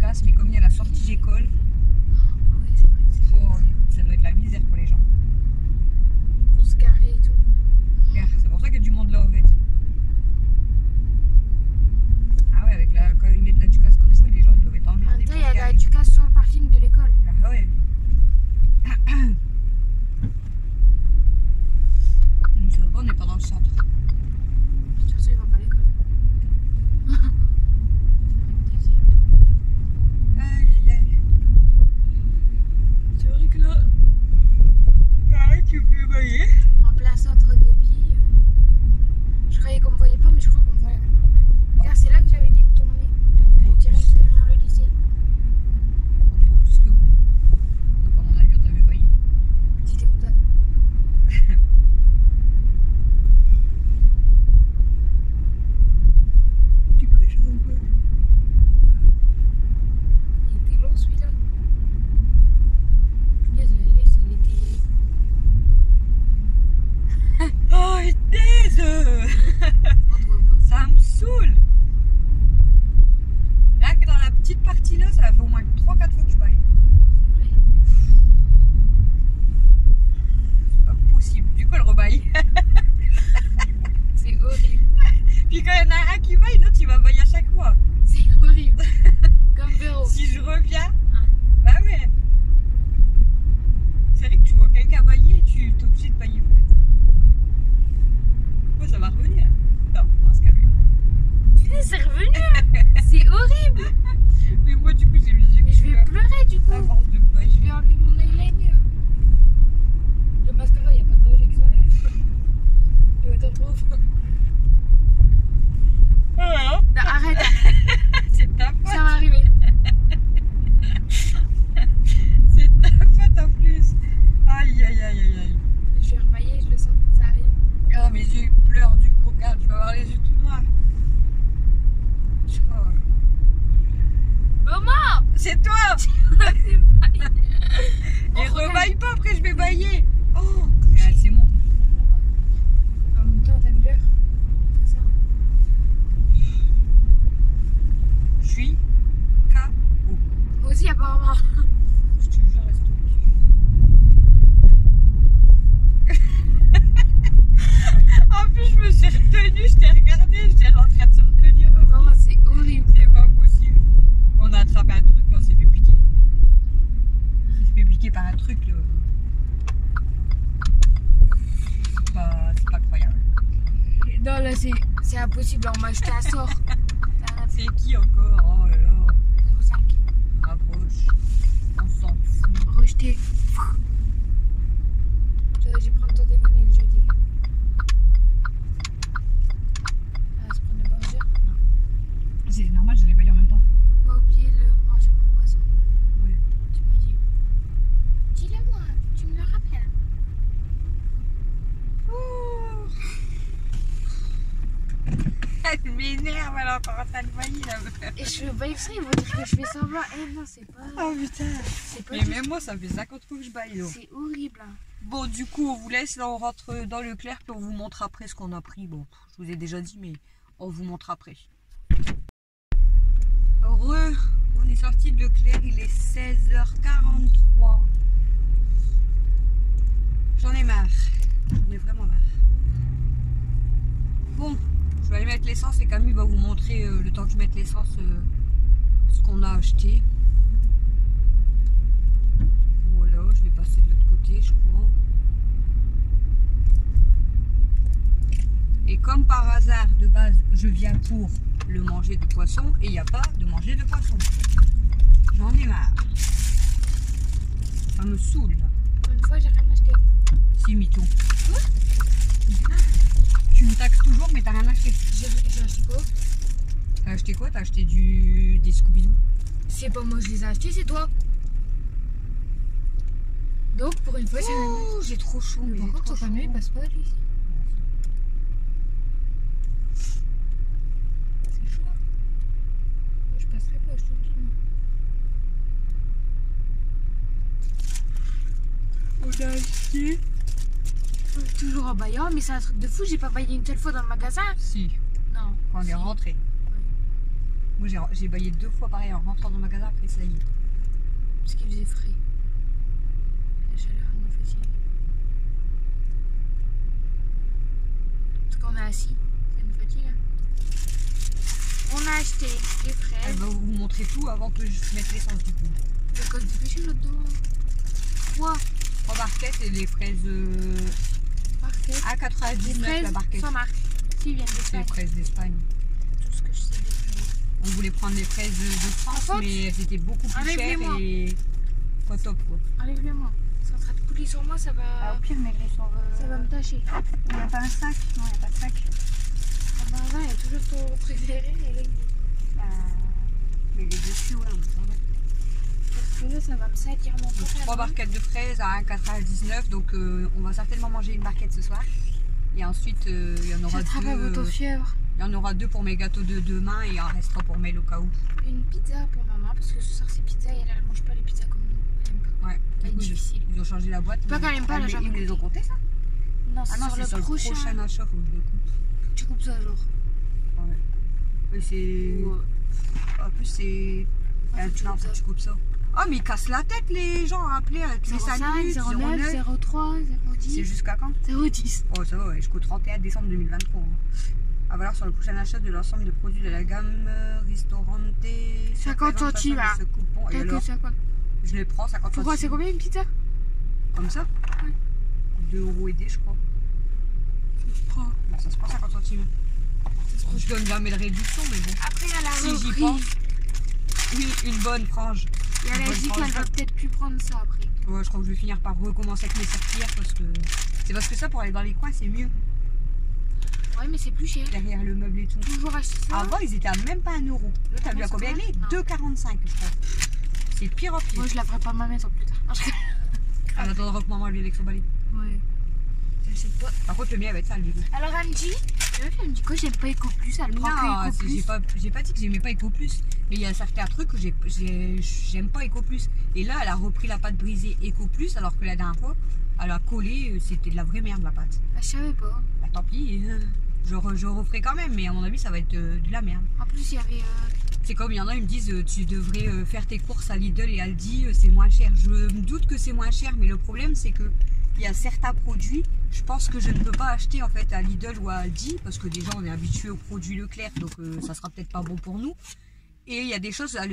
Ducasse, mais comme il y a la sortie d'école, Oui, c'est vrai que c'est oh, ça doit être la misère pour les gens. pour se garer et tout. Regarde, c'est pour ça qu'il y a du monde là en fait. Ah ouais, avec la, quand ils mettent la Ducasse comme ça, les gens ils doivent être En emmerdés même temps, pour il y a se la garer. Ducasse sur le parking de l'école. Ah ouais. Donc ça va, on n'est pas dans le centre. De toute façon, il va pas à l'école. Aïe aïe aïe. C'est vrai que là, Arrête, tu peux bailler. en plein centre d'Opi, je croyais qu'on me voyait pas, mais je crois qu'on me voyait. Car c'est là que j'avais dit de tourner. On te Direct derrière le lycée. voit plus que moi. Donc à mon avis, on t'avait baillé. C'était comme ça. Du coup, j'aurais pas. Il était long celui-là. Punaise, la laisse, elle était. Oh, étaise. On te voit pas. Ça me saoule. Là, que dans la petite partie là, ça fait au moins 3-4 fois que je baille. C'est vrai. C'est pas possible. Du coup, elle rebaille. C'est horrible. Puis quand il y en a un qui baille, l'autre il va bailler à chaque fois. C'est horrible. Comme Véro. Si je reviens, Hein. bah ouais. C'est vrai que tu vois quelqu'un bailler, tu es obligé de bailler. Oh, ça va revenir. Non, on va se calmer. Punaise, c'est revenu. C'est horrible. Mais moi, du coup, j'ai les yeux Mais qui je vais pleurent pleurer du coup. à force de bailler. Je vais enlever mon eyeliner. Le mascara, il n'y a pas de danger que ça enlève. Il va être trop. Ah, Non, arrête, c'est ta ça faute. va arriver. C'est ta faute en plus. Aïe, aïe, aïe, aïe, aïe. Je vais rebailler, je le sens, ça arrive. Ah, mes yeux ils pleurent du coup. Regarde, je vais avoir les yeux tout noirs. Oh. Maman. C'est toi. Et rebaille pas, après je vais bailler. Oh, ah, c'est bon. En même temps, t'as vu l'heure? C'est ça. Je suis KO. Moi aussi, apparemment. Je te jure, reste en plus, je me suis retenue, je t'ai regardé, j'étais en train de se retenir. Vraiment, c'est horrible. C'est pas possible. On a attrapé un truc, on s'est fait piquer. On s'est fait piquer par un truc. Là. C'est pas croyable. Non, là, c'est impossible. On m'a jeté un sort. C'est qui encore? Oh là là. 05. Rapproche. On s'en fout. Rejeté. Je vais prendre ton téléphone et le jeter. Ah, se prendre le burger? Non. C'est normal, je l'ai payé en même temps. On va oublier le manger pour poisson. Ouais. Tu m'as dit. Dis-le moi, tu me le rappelles. Elle m'énerve, elle est encore en train de bailler là. Et je fais pas exprès, ils vont dire que je fais semblant. Eh non, c'est pas. Oh putain. C'est pas. Mais même moi, ça fait 50 fois que je baille. Donc. C'est horrible. Hein. Bon, du coup, on vous laisse, là, on rentre dans le clair, puis on vous montre après ce qu'on a pris. Bon, je vous ai déjà dit, mais on vous montre après. Heureux, on est sorti de Leclerc, il est 16h43. J'en ai marre. J'en ai vraiment marre. Bon, je vais aller mettre l'essence et Camille va vous montrer le temps que je mette l'essence ce qu'on a acheté. Voilà, je vais passer de l'autre côté, je crois. Et comme par hasard, de base, je viens pour le manger de poisson et il n'y a pas de manger de poisson. J'en ai marre. Ça me saoule. Là. Une fois, j'ai rien acheté. Si, mytho. Quoi? Tu me taxes toujours, mais t'as rien acheté. J'ai acheté quoi? T'as acheté quoi? T'as acheté des Scooby-Doo? C'est pas moi, je les ai achetés, c'est toi. Donc, pour une fois, j'ai rien acheté. Oh, j'ai trop chaud. Mais par contre, ton camion, il passe pas, lui. C'est chaud. Moi, je passerai pas, je te le dis. On a acheté. Toujours en baillant, mais c'est un truc de fou. J'ai pas baillé une seule fois dans le magasin. Si, Non. quand on est rentré. Moi j'ai baillé 2 fois pareil en rentrant dans le magasin, après ça y est. Parce qu'il faisait frais. La chaleur elle nous fatigue. Parce qu'on est assis, ça nous fatigue. Hein. On a acheté des fraises. Elle va vous montrer tout avant que je mette l'essence du coup. Le code du péché là-dedans. 3 barquettes et les fraises barquettes. à Des 99 fraises la barquette. sans marque. S'ils viennent C'est les d'Espagne. fraises d'Espagne. Tout ce que je sais des fraises. On voulait prendre les fraises de France, En fait, mais elles étaient beaucoup plus chères enlève-les-moi. et pas top quoi. Enlève-le-moi. C'est en train de couler sur moi, ça va. au pire, mets-les sur. Ça va me tâcher. Il n'y a pas un sac? Non, il n'y a pas de sac. Ah bah ouais, il y a toujours ton préféré. Et là, Mais les dessus, ouais, on va. parce que là, ça va me salir mon Donc, 3 barquettes de fraises à 1,99 €. Donc on va certainement manger une barquette ce soir. Et ensuite, il y en aura J'attrape à deux. votre fièvre. Il y en aura 2 pour mes gâteaux de demain et il en restera pour Mel au cas où. Une pizza pour maman, parce que ce soir c'est pizza et elle mange pas les pizzas comme nous. Elle aime pas. Ouais. Elle est Du coup, difficile. ils ont changé la boîte. Pas qu'elle aime pas, elle a mais jamais ils me les ont comptés ça? Non, c'est Ah non, sur c'est le prochain. achat, faut que je le coupe. Tu coupes ça genre. Ouais. Et c'est. En plus, c'est. Ah, Non, faut que tu coupes ça. Ah, mais ils cassent la tête les gens à appeler tous les 5 minutes. 09, 03, C'est 010, jusqu'à quand? 010. Oh, ça va, ouais, jusqu'au 31 décembre 2023. À valoir sur le prochain achat de l'ensemble des produits de la gamme Ristorante. 50 centimes, là. Ce coupon. Et T'as que alors, ça quoi? je les prends 50 Pourquoi c'est centimes. combien une pizza? Comme ça? Ouais. 2 € et des, je crois. Ça se prend. Bon, ça se prend 50 centimes. Je donne jamais de réduction, mais bon. Après, elle a Si j'y repris. pense. Oui, une bonne frange. Et elle a bonne dit frange. qu'elle va peut-être plus prendre ça après. Ouais, je crois que je vais finir par recommencer avec mes serpillères parce que. C'est parce que ça, pour aller dans les coins, c'est mieux. Ouais, mais c'est plus cher. Derrière le meuble et tout. Toujours acheter ça. Avant, ils étaient à même pas 1 €. Là, t'as vu à combien il est? 2,45 je crois. C'est pire en pire. Moi, je la ferai pas ma maison plus tard. Non, je- Elle attendra que maman vienne avec son balai. Ouais. Je sais pas. Par contre, le mien va être sale, du coup. Alors, elle me dit, elle me dit quoi? J'aime pas Eco Plus. Elle prend que Non, Eco Plus. j'ai pas dit que j'aimais pas Eco Plus. Mais il y a certains trucs que j'aime pas Eco Plus. Et là, elle a repris la pâte brisée Eco Plus, alors que la dernière fois, elle a collé, c'était de la vraie merde la pâte. Ah, je savais pas. Bah tant pis, je referai quand même, mais à mon avis, ça va être de la merde. En plus, il y avait. C'est comme il y en a, ils me disent tu devrais faire tes courses à Lidl et Aldi, c'est moins cher. Je me doute que c'est moins cher, mais le problème c'est que il y a certains produits, je pense que je ne peux pas acheter en fait à Lidl ou à Aldi parce que déjà on est habitué aux produits Leclerc, donc ça sera peut-être pas bon pour nous. Et il y a des choses à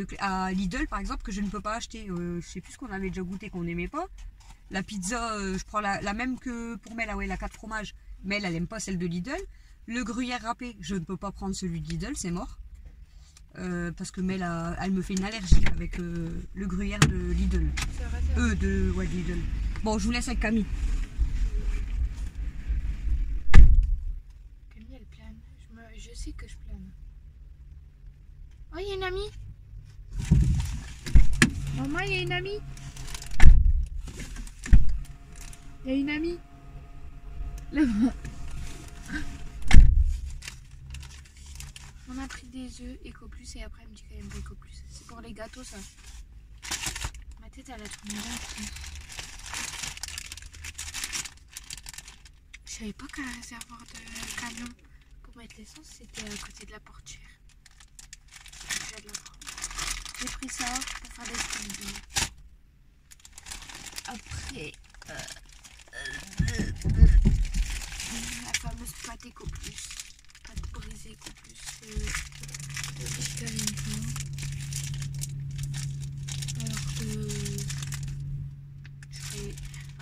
Lidl par exemple que je ne peux pas acheter. Je sais plus ce qu'on avait déjà goûté qu'on n'aimait pas. La pizza, je prends la même que pour Mel, la 4 fromages. Mel, elle aime pas celle de Lidl. Le gruyère râpé, je ne peux pas prendre celui de Lidl, c'est mort. Parce que Mel, elle me fait une allergie avec le gruyère de Lidl. C'est vrai, c'est vrai. De Lidl. Bon, je vous laisse avec Camille. Camille, elle plane. Je sais que je plane. Oh, il y a une amie. Maman, il y a une amie. Il y a une amie. Là-bas. On a pris des œufs Eco Plus et après elle me dit qu'elle aime pas Eco Plus. C'est pour les gâteaux ça. Ma tête elle a trop mal. Je savais pas qu'un réservoir de camion pour mettre l'essence c'était à côté de la portière. J'ai pris ça pour faire des skis. Après la fameuse pâte Eco Plus. Pâte brisée Eco Plus. Chicken uniquement. Alors que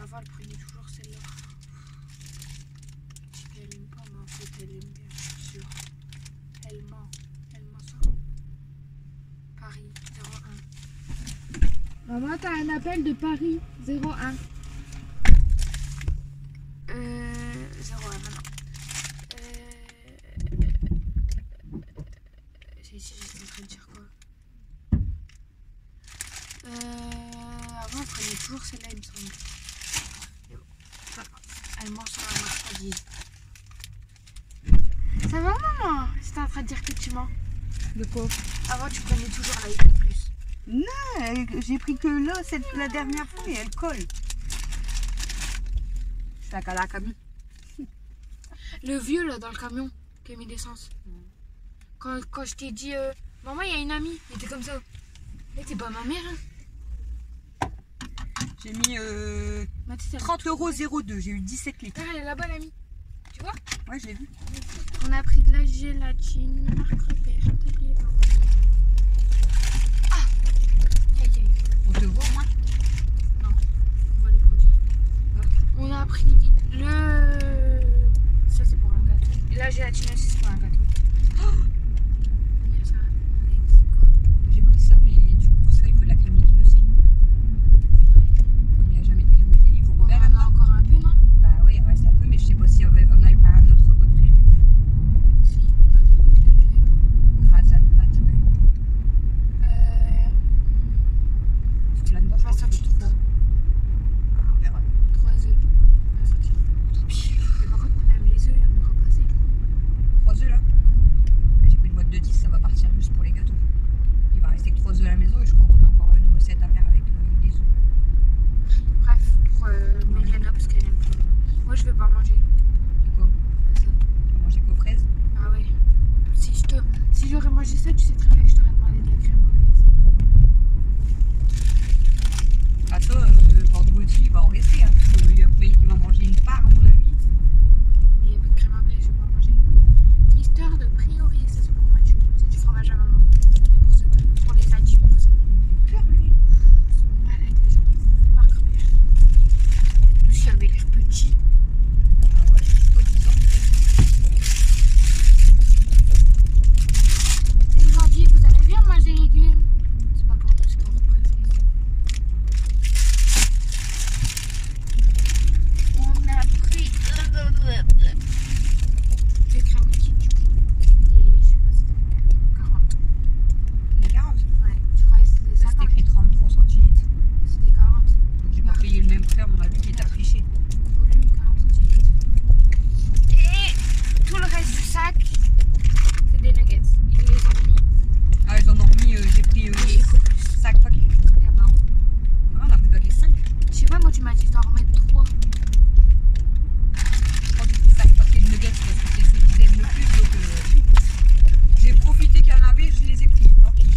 avant elle prenait toujours celle-là. Je dis qu'elle aime pas, mais en fait elle aime bien, je suis sûre. Elle ment ça. Paris 01. Maman, t'as un appel de Paris 01. 01 maintenant. J'étais en train de dire quoi? Avant on prenait toujours celle-là il me semble. Mais bon, elle mange sur la marchandise. Ça va maman? J'étais en train de dire que tu mens. De quoi? Avant tu prenais toujours la Eco Plus. Non, j'ai pris que là, la dernière fois et elle colle. Je suis à la Camille. Le vieux là dans le camion qui a mis l'essence. Quand je t'ai dit Maman, il y a une amie. Elle était comme ça. Mais t'es pas ma mère, hein. J'ai mis Mathis, 30,02 €. J'ai eu 17 litres. elle est là-bas, l'amie. Tu vois? Ouais, je l'ai vu. On a pris de la gélatine, marque repère. Ah! Aïe, aïe. On te voit au moins? Non, on voit les produits. On a pris le... Ça, c'est pour un gâteau. Et la gélatine aussi, c'est pour un gâteau. Oh! Il y a ça. J'ai pris ça, mais du coup, ça, il faut de la crème liquide aussi. Comme il n'y a jamais de crème liquide, il faut qu'on On en a encore un peu, non? Bah oui, il reste un peu, mais je sais pas si on avait pas un autre repas de prévu. Si, on a des potes légers. Grâce à de pâtes, ouais. Parce que là-dedans, je pense que c'est trop. On verra. 3 œufs. Mais par contre, même les œufs, il y en aura pas assez. 3 œufs là. J'ai pris une boîte de 10, ça va partir juste pour les gâteaux. Il va rester que 3 œufs à la maison et je crois qu'on a encore une recette à faire avec les œufs. Bref, pour Meliana, parce qu'elle aime pas. Moi, je vais pas manger. Du coup, Ça. tu vas manger qu'aux fraises. Ah ouais. Si j'aurais mangé ça, tu sais très bien que je t'aurais demandé de la crème anglaise. Ah ça, vendredi, il va en rester, hein, parce qu'il y a Mel qui va manger une part à mon avis. Mais il n'y a pas de crème anglaise, je vais pas en manger. Mister de Priori, ça c'est pour Mathieu. C'est du fromage à maman. Pour les adultes, vous savez. Peur lui. Ils sont malades les gens. Marc Robert. Lui, il avait l'air petit. Ah ouais, toi 10 ans peut-être. Et aujourd'hui, vous allez bien manger les légumes. C'est pas pour nous, c'est pour votre présence. On a pris des crèmes liquides du coup. Et je sais pas, c'était 40. Les 40. Ouais, je croyais que c'était Ça 50. c'était écrit 33 centilitres. C'était 40. Donc j'ai pas payé le même prix à mon avis, il est affiché. Volume 40 centilitres. Et tout le reste du sac, c'est des nuggets. Ils les ont mis. Ah ils en ont remis, j'ai pris Et éco plus. 5 paquets. Non. Ah, on a pris le paquet 5. Je sais pas, moi tu m'as dit d'en remettre 3. Je crois que j'ai pris 5 paquets de nuggets parce que c'est ceux qu'ils aiment le plus. Donc j'ai profité qu'il y en avait, je les ai pris. Tant pis.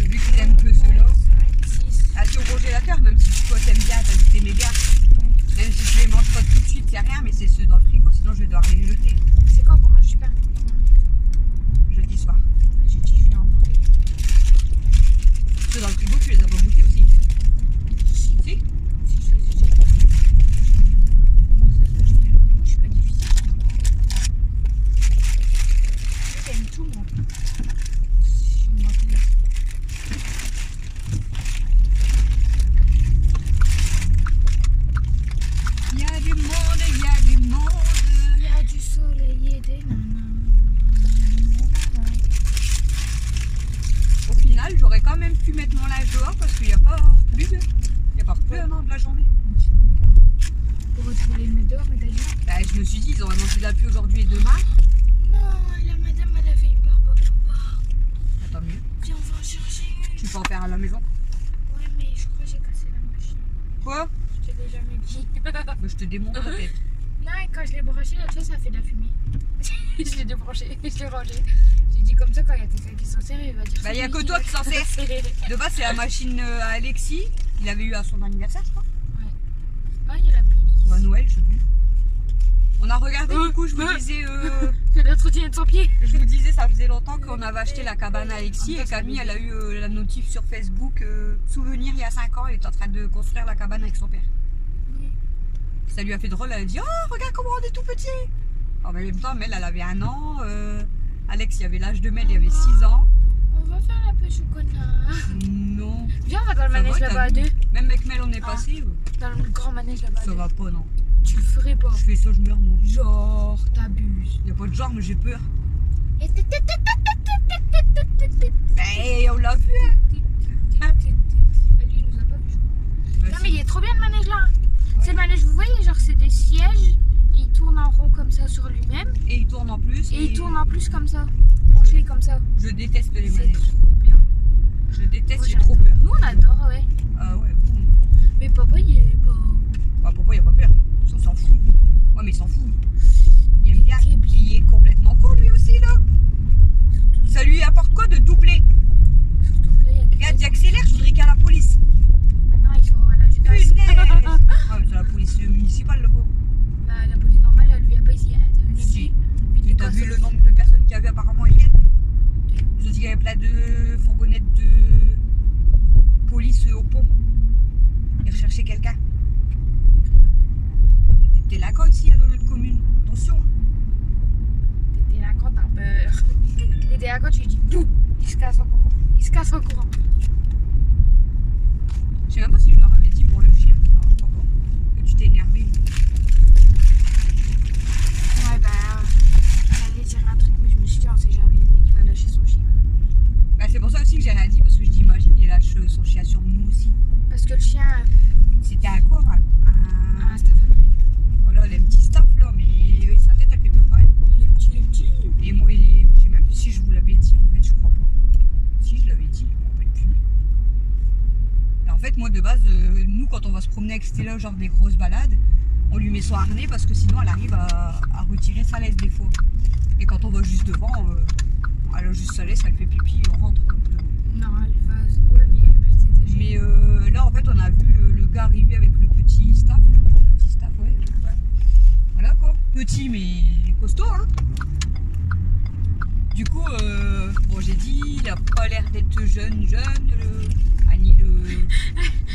Vu qu'ils aiment peu ceux-là. 6. Ah c'est au congélateur, même si toi t'aimes bien, t'as dit t'aimais bien. Même si je les mange pas tout de suite, c'est rien, mais c'est ceux dans le frigo, sinon je vais devoir les jeter. C'est quoi pour moi? Je suis pas. Jeudi soir. J'ai dit, je vais en manger. Ceux dans le frigo, tu les as pas goûtés aussi. Si. Si, je les ai dit. Moi, je suis pas difficile. J'aime tout, moi. Je suis une menteuse. Il y a du monde, il y a du monde. Il y a du soleil et des nanas. Au final, j'aurais quand même pu mettre mon linge dehors parce qu'il n'y a pas plu. Il n'y a pas plu non, de la journée. Pourquoi tu voulais le mettre dehors, mais t'as dit non? Bah, je me suis dit, ils auraient manqué de la pluie aujourd'hui et demain. Non, la madame, elle avait une barbe papa. Tant mieux. Viens, on va en chercher une. Tu peux en faire à la maison. Ouais, mais je crois que j'ai cassé la machine. Quoi? Je t'ai déjà jamais dit. Bah, je te démonte la tête. Non, et quand je l'ai branché, l'autre fois, ça fait de la fumée. Je l'ai débranché, je l'ai rangé. J'ai dit comme ça, quand il y a quelqu'un qui s'en sert, il va dire. Bah, il n'y a c'est que lui toi qui s'en va sers. casser. De base, c'est la machine à Alexis. Il avait eu à son anniversaire, je crois. Ah, il y a la pluie. Ou à Noël, je sais plus. On a regardé, du coup, je vous disais. C'est la trottinette sans pied. Je vous disais, ça faisait longtemps qu'on avait acheté la cabane à Alexis et Camille, elle a eu la notif sur Facebook. Souvenir, il y a 5 ans, elle est en train de construire la cabane avec son père. Ça lui a fait drôle, elle a dit oh, regarde comment on est tout petit. En même temps, Mel, elle avait 1 an. Alex, il avait l'âge de Mel, il avait 6 ans. On va faire la pêche au connard. Non. Viens, on va dans le Ça manège va, là-bas à t'as vu? 2. Même avec Mel, on est passé. Dans le grand manège là-bas à Ça 2. va pas, non. Tu le ferais pas. Je fais ça, je meurs, moi. Genre, t'abuses. Il n'y a pas de genre, mais j'ai peur. Ben, on l'a vu, hein. Lui, il nous a pas vu. Bah, Non, si. mais il est trop bien le manège là. Ouais. C'est le manège, vous voyez, genre, c'est des sièges. Il tourne en rond comme ça sur lui-même. Et il tourne en plus. Et il tourne en plus comme ça. Penché comme ça. Je déteste les C'est manèges. trop bien. Je déteste, Moi, j'ai trop j'adore. peur. Nous, on adore, ouais. Ah ouais, bon. Mais papa, il est pas. Bah, papa, il a pas peur. On s'en fout. Ouais, mais il s'en fout. Il aime bien. Il est bien. Il est complètement con, lui aussi, là. fourgonnette de police au pont. Ils recherchaient quelqu'un. Des délinquants ici dans notre commune. Attention. Des délinquants, t'as peur. Les délinquants, tu dis tout. Ils se cassent en courant. Ils se cassent en courant. Je sais même pas si je leur avais dit pour le chien. Non, je crois pas. Que tu t'es énervé. Ouais, j'allais dire un truc, mais je me suis dit, on sait jamais, le mec va lâcher son chien. Bah, c'est pour ça aussi que j'ai rien dit, parce que je dis, imagine, il lâche son chien sur nous aussi. Parce que le chien, C'était un quoi un staff américain. Oh là, les petits staffs là, mais sa tête elle fait peur quand même quoi. Les petits. Et moi, je sais même plus si je vous l'avais dit en fait, je crois pas. Si je l'avais dit, je me rappelle plus. Et en fait, moi de base, nous quand on va se promener avec Stella, genre des grosses balades, on lui met son harnais parce que sinon elle arrive à retirer sa laisse des fois. Et quand on va juste devant, elle a juste sa laisse, elle fait pipi, on rentre. Donc, Non, elle va. Ouais, mais elle peut s'étager. mais là en fait, on a vu le gars arriver avec le petit staff. Le petit staff, ouais. Voilà quoi. Petit mais costaud, hein. Du coup, bon, j'ai dit, il a pas l'air d'être jeune,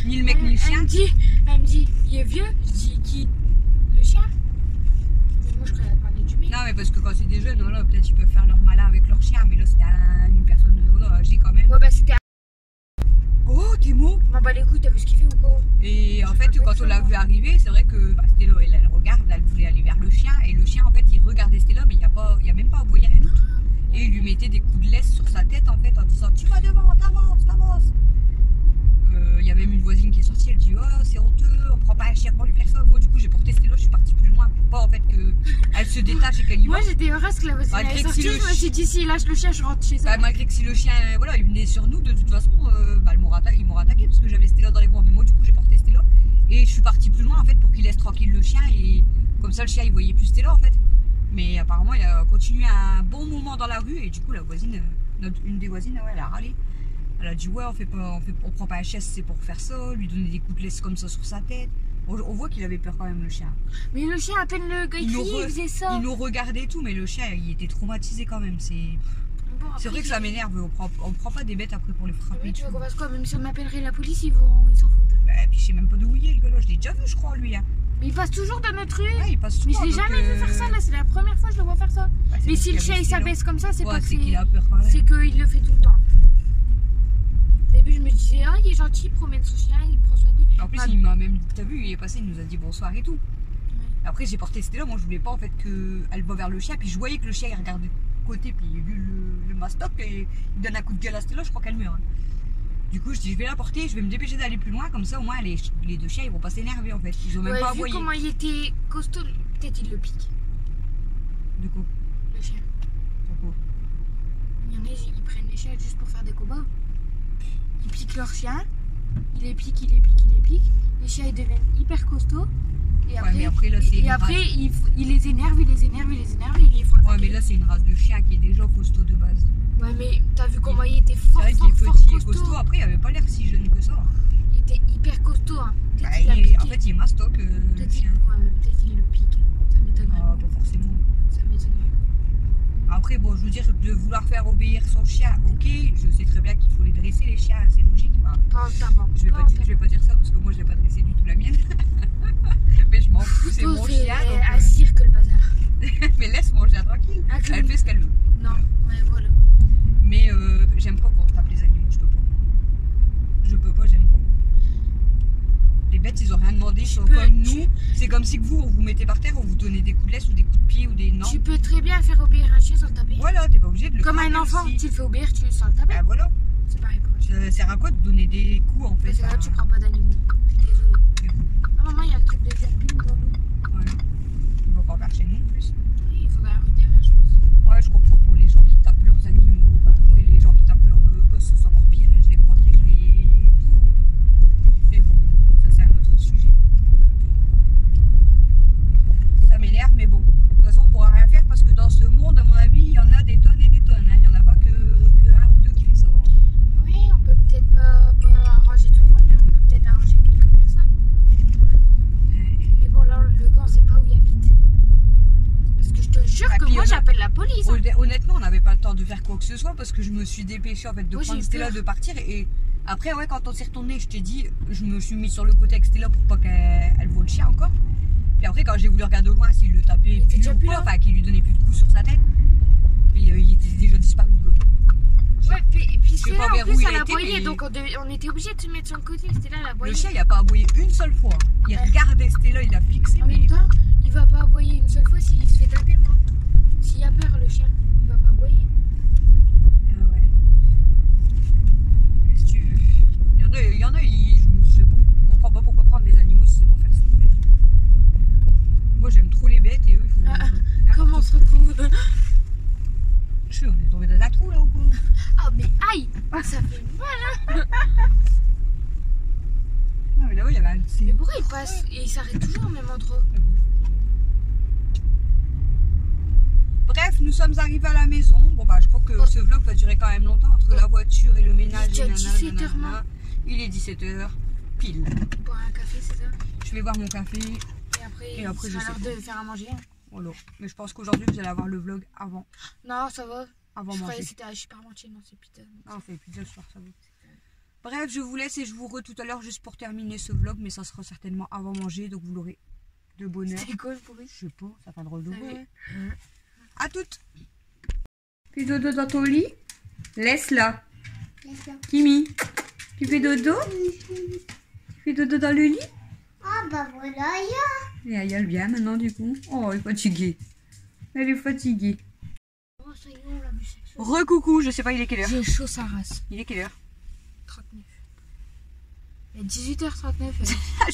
ni le mec ni le chien. Elle me dit, il est vieux. Je dis, qui? Le chien? Mais moi, je croyais parler du mec. Non, mais parce que quand c'est des jeunes, voilà, peut-être ils peuvent faire leur malin avec leur chien, mais là c'était une personne voilà, âgée quand même. Ouais, bah c'était. Oh, t'es mot. M'en bats les couilles, t'as vu ce qu'il fait ou pas? Et en fait, quand on l'a vu arriver, c'est vrai que Stella, elle regarde, elle voulait aller vers le chien, et le chien, en fait, il regardait Stella, mais il y a même pas aboyé rien. Et il lui mettait des coups de laisse sur sa tête en fait en disant tu vas devant, t'avances. Il y a même une voisine qui est sortie, elle dit oh c'est honteux, on prend pas un chien pour lui faire ça. Moi du coup j'ai porté Stella, je suis partie plus loin pour pas en fait qu'elle se détache et qu'elle y va. Moi j'étais heureuse que la voisine est sortie, je me suis dit si il lâche le chien je rentre chez elle. Malgré que si le chien voilà, il venait sur nous de toute façon, ils m'auraient attaqué parce que j'avais Stella dans les bois. Mais moi du coup j'ai porté Stella et je suis partie plus loin en fait pour qu'il laisse tranquille le chien et comme ça le chien il voyait plus Stella en fait. Mais apparemment, il a continué un bon moment dans la rue et du coup, la voisine, une des voisines, ouais, elle a râlé. Elle a dit ouais, on prend pas un chien, c'est pour faire ça, lui donner des coups de laisse comme ça sur sa tête. On voit qu'il avait peur quand même le chien. Mais le chien, à peine le gars il faisait ça. Il nous regardait et tout, mais le chien, il était traumatisé quand même. C'est vrai que ça m'énerve. On prend pas des bêtes après pour les frapper. Oui, tu veux qu'on fasse quoi? Même si on appellerait la police, ils s'en foutent. Bah, puis je sais même pas d'où il est le gars là. Je l'ai déjà vu, je crois, lui. Hein. Mais il passe toujours dans notre rue. Ouais, il passe toujours. Mais je l'ai jamais vu faire ça là, c'est la première fois que je le vois faire ça. Bah, mais si le chien il s'abaisse comme ça, c'est pas que qu'il a peur quand même. C'est qu'il le fait tout le temps. Au début, je me disais, ah, il est gentil, il promène son chien, il prend soin de lui. En plus, il m'a même, t'as vu, il est passé, il nous a dit bonsoir et tout. Ouais. Après, j'ai porté Stella, moi je voulais pas en fait qu'elle va vers le chien, puis je voyais que le chien il regarde de côté, puis il a vu le mastoc et il donne un coup de gueule à Stella, je crois qu'elle meurt. Hein. Du coup, je dis, je vais la porter, je vais me dépêcher d'aller plus loin, comme ça au moins les deux chiens ils vont pas s'énerver en fait. Ils ont même pas aboyé. Comment il était costaud, peut-être il le pique. Du coup le chien. Pourquoi? Il y en a, ils prennent les chiens juste pour faire des combats. Ils piquent leurs chiens, ils les piquent. Les chiens ils deviennent hyper costauds. Et après, mais après, là, il les énerve, et ils les font attaquer. Ouais, mais là c'est une race de chien qui est déjà costaud de base. Ouais, mais t'as vu comment il était fort, c'est vrai qu'il est petit et costaud. Après, il avait pas l'air si jeune que ça. Il était hyper costaud. Hein. Bah, en fait, il est mastoc, le chien. Ouais, mais peut-être qu'il le pique. Ça m'étonnerait. Ah, pas forcément. Ça m'étonnerait. Après, bon, je veux dire, de vouloir faire obéir son chien, ok, je sais très bien qu'il faut les dresser, les chiens, c'est logique. Je vais pas dire ça parce que moi, je l'ai pas dressé du tout la mienne. Mais je m'en fous, c'est mon chien. C'est à cirque le bazar. Mais laisse mon chien tranquille, elle fait ce qu'elle veut. Non, ouais, voilà. Mais j'aime pas quand on tape les animaux, je peux pas, j'aime pas. Les bêtes, ils ont rien demandé, ils sont comme nous. C'est comme si vous, on vous mettez par terre, on vous donnait des coups de laisse ou des coups de pied ou des... Non. Tu peux très bien faire obéir un chien sans le taper. Voilà, t'es pas obligé de le comme un enfant, aussi. Tu le fais obéir, tu sans le taper. Ah voilà. C'est pareil pour moi. Ça sert à quoi de donner des coups en fait? C'est là, tu prends pas d'animaux. Je suis désolée. Ah maman, il y a le truc de camping devant nous. Ouais. Il faut pas vers chez nous en plus. Oui, il faudrait arriver derrière, je pense. Ouais, je comprends pas les gens qui tapent leurs animaux. Bah, oui, les gens qui tapent leurs gosses, c'est encore pire. Je les prendrais, Mais bon, ça c'est un autre sujet. Ça m'énerve, mais bon. De toute façon, on pourra rien faire parce que dans ce monde, à mon avis, il y en a des tonnes et des tonnes. Hein. Il n'y en a pas que un ou deux qui fait ça. Oui, on peut peut-être pas arranger tout le monde, mais on peut peut-être arranger quelques personnes. Mais bon, là, le gars, on sait pas où il habite. Parce que je te jure que moi, j'appelle la police. Honnêtement, on n'avait pas le temps quoi que ce soit parce que je me suis dépêchée en fait de Moi, j'ai prendre eu Stella, peur. de partir. Et après, ouais, quand on s'est retourné, je t'ai dit, je me suis mis sur le côté avec Stella pour pas qu'elle voit le chien encore. Puis après, quand j'ai voulu regarder au loin s'il le tapait, Il était déjà ou plus quoi, là. enfin qu'il lui donnait plus de coups sur sa tête, puis il était déjà disparu. Ouais, puis sais c'est pas là, en vers où plus, il elle a a été, aboyé, mais- donc on était obligé de se mettre sur le côté. C'était là, elle a aboyé. Le chien, il a pas aboyé une seule fois. Il Ouais. regardait Stella, il a fixé, En mais même temps, il va pas aboyer une seule fois s'il se fait taper, moi. S'il a peur, le chien, il va pas aboyer. ah ouais. Qu'est-ce que tu veux? Il y en a, je comprends pas pourquoi prendre des animaux si c'est pour faire ça. Moi, j'aime trop les bêtes et eux, ils font. Ah, n'importe Comment on quoi. se retrouve? Je sais, on est tombé dans un trou là ou quoi? Ah, mais aïe! Ah, ça fait mal. Non, mais là-haut, il y avait un. Mais pourquoi il passe et il s'arrête toujours au même endroit? Bref, nous sommes arrivés à la maison. Bon, bah, je crois que ce vlog va durer quand même longtemps entre la voiture et le ménage. Il est et déjà nanana, 17 heures, nanana. Il est 17h, pile. Boire un café, c'est ça? Je vais boire mon café. Et après je c'est sais l'heure pas. de faire à manger. Voilà. Mais je pense qu'aujourd'hui, vous allez avoir le vlog avant Non, ça va. Je croyais manger. que c'était à Supermarché, non, c'est pizza. Ah, on fait pizza ce soir, ça va. Bref, je vous laisse et je vous re tout à l'heure juste pour terminer ce vlog, mais ça sera certainement avant manger, donc vous l'aurez de bonne heure. C'est quoi le pourri? Je sais pas, ça fait drôle de Ça voix. fait- À toutes. Fais dodo dans ton lit. Laisse-la. Laisse-la. Kimi, tu fais dodo? Tu fais dodo dans le lit? Ah bah voilà, ya. Et elle bien maintenant du coup. Oh, elle est fatiguée. Elle est fatiguée. Oh, ça y est, on l'a vu sexuel. Recoucou, je sais pas, il est quelle heure? J'ai chaud sa race. Il est quelle heure? 39. Il est 18h39,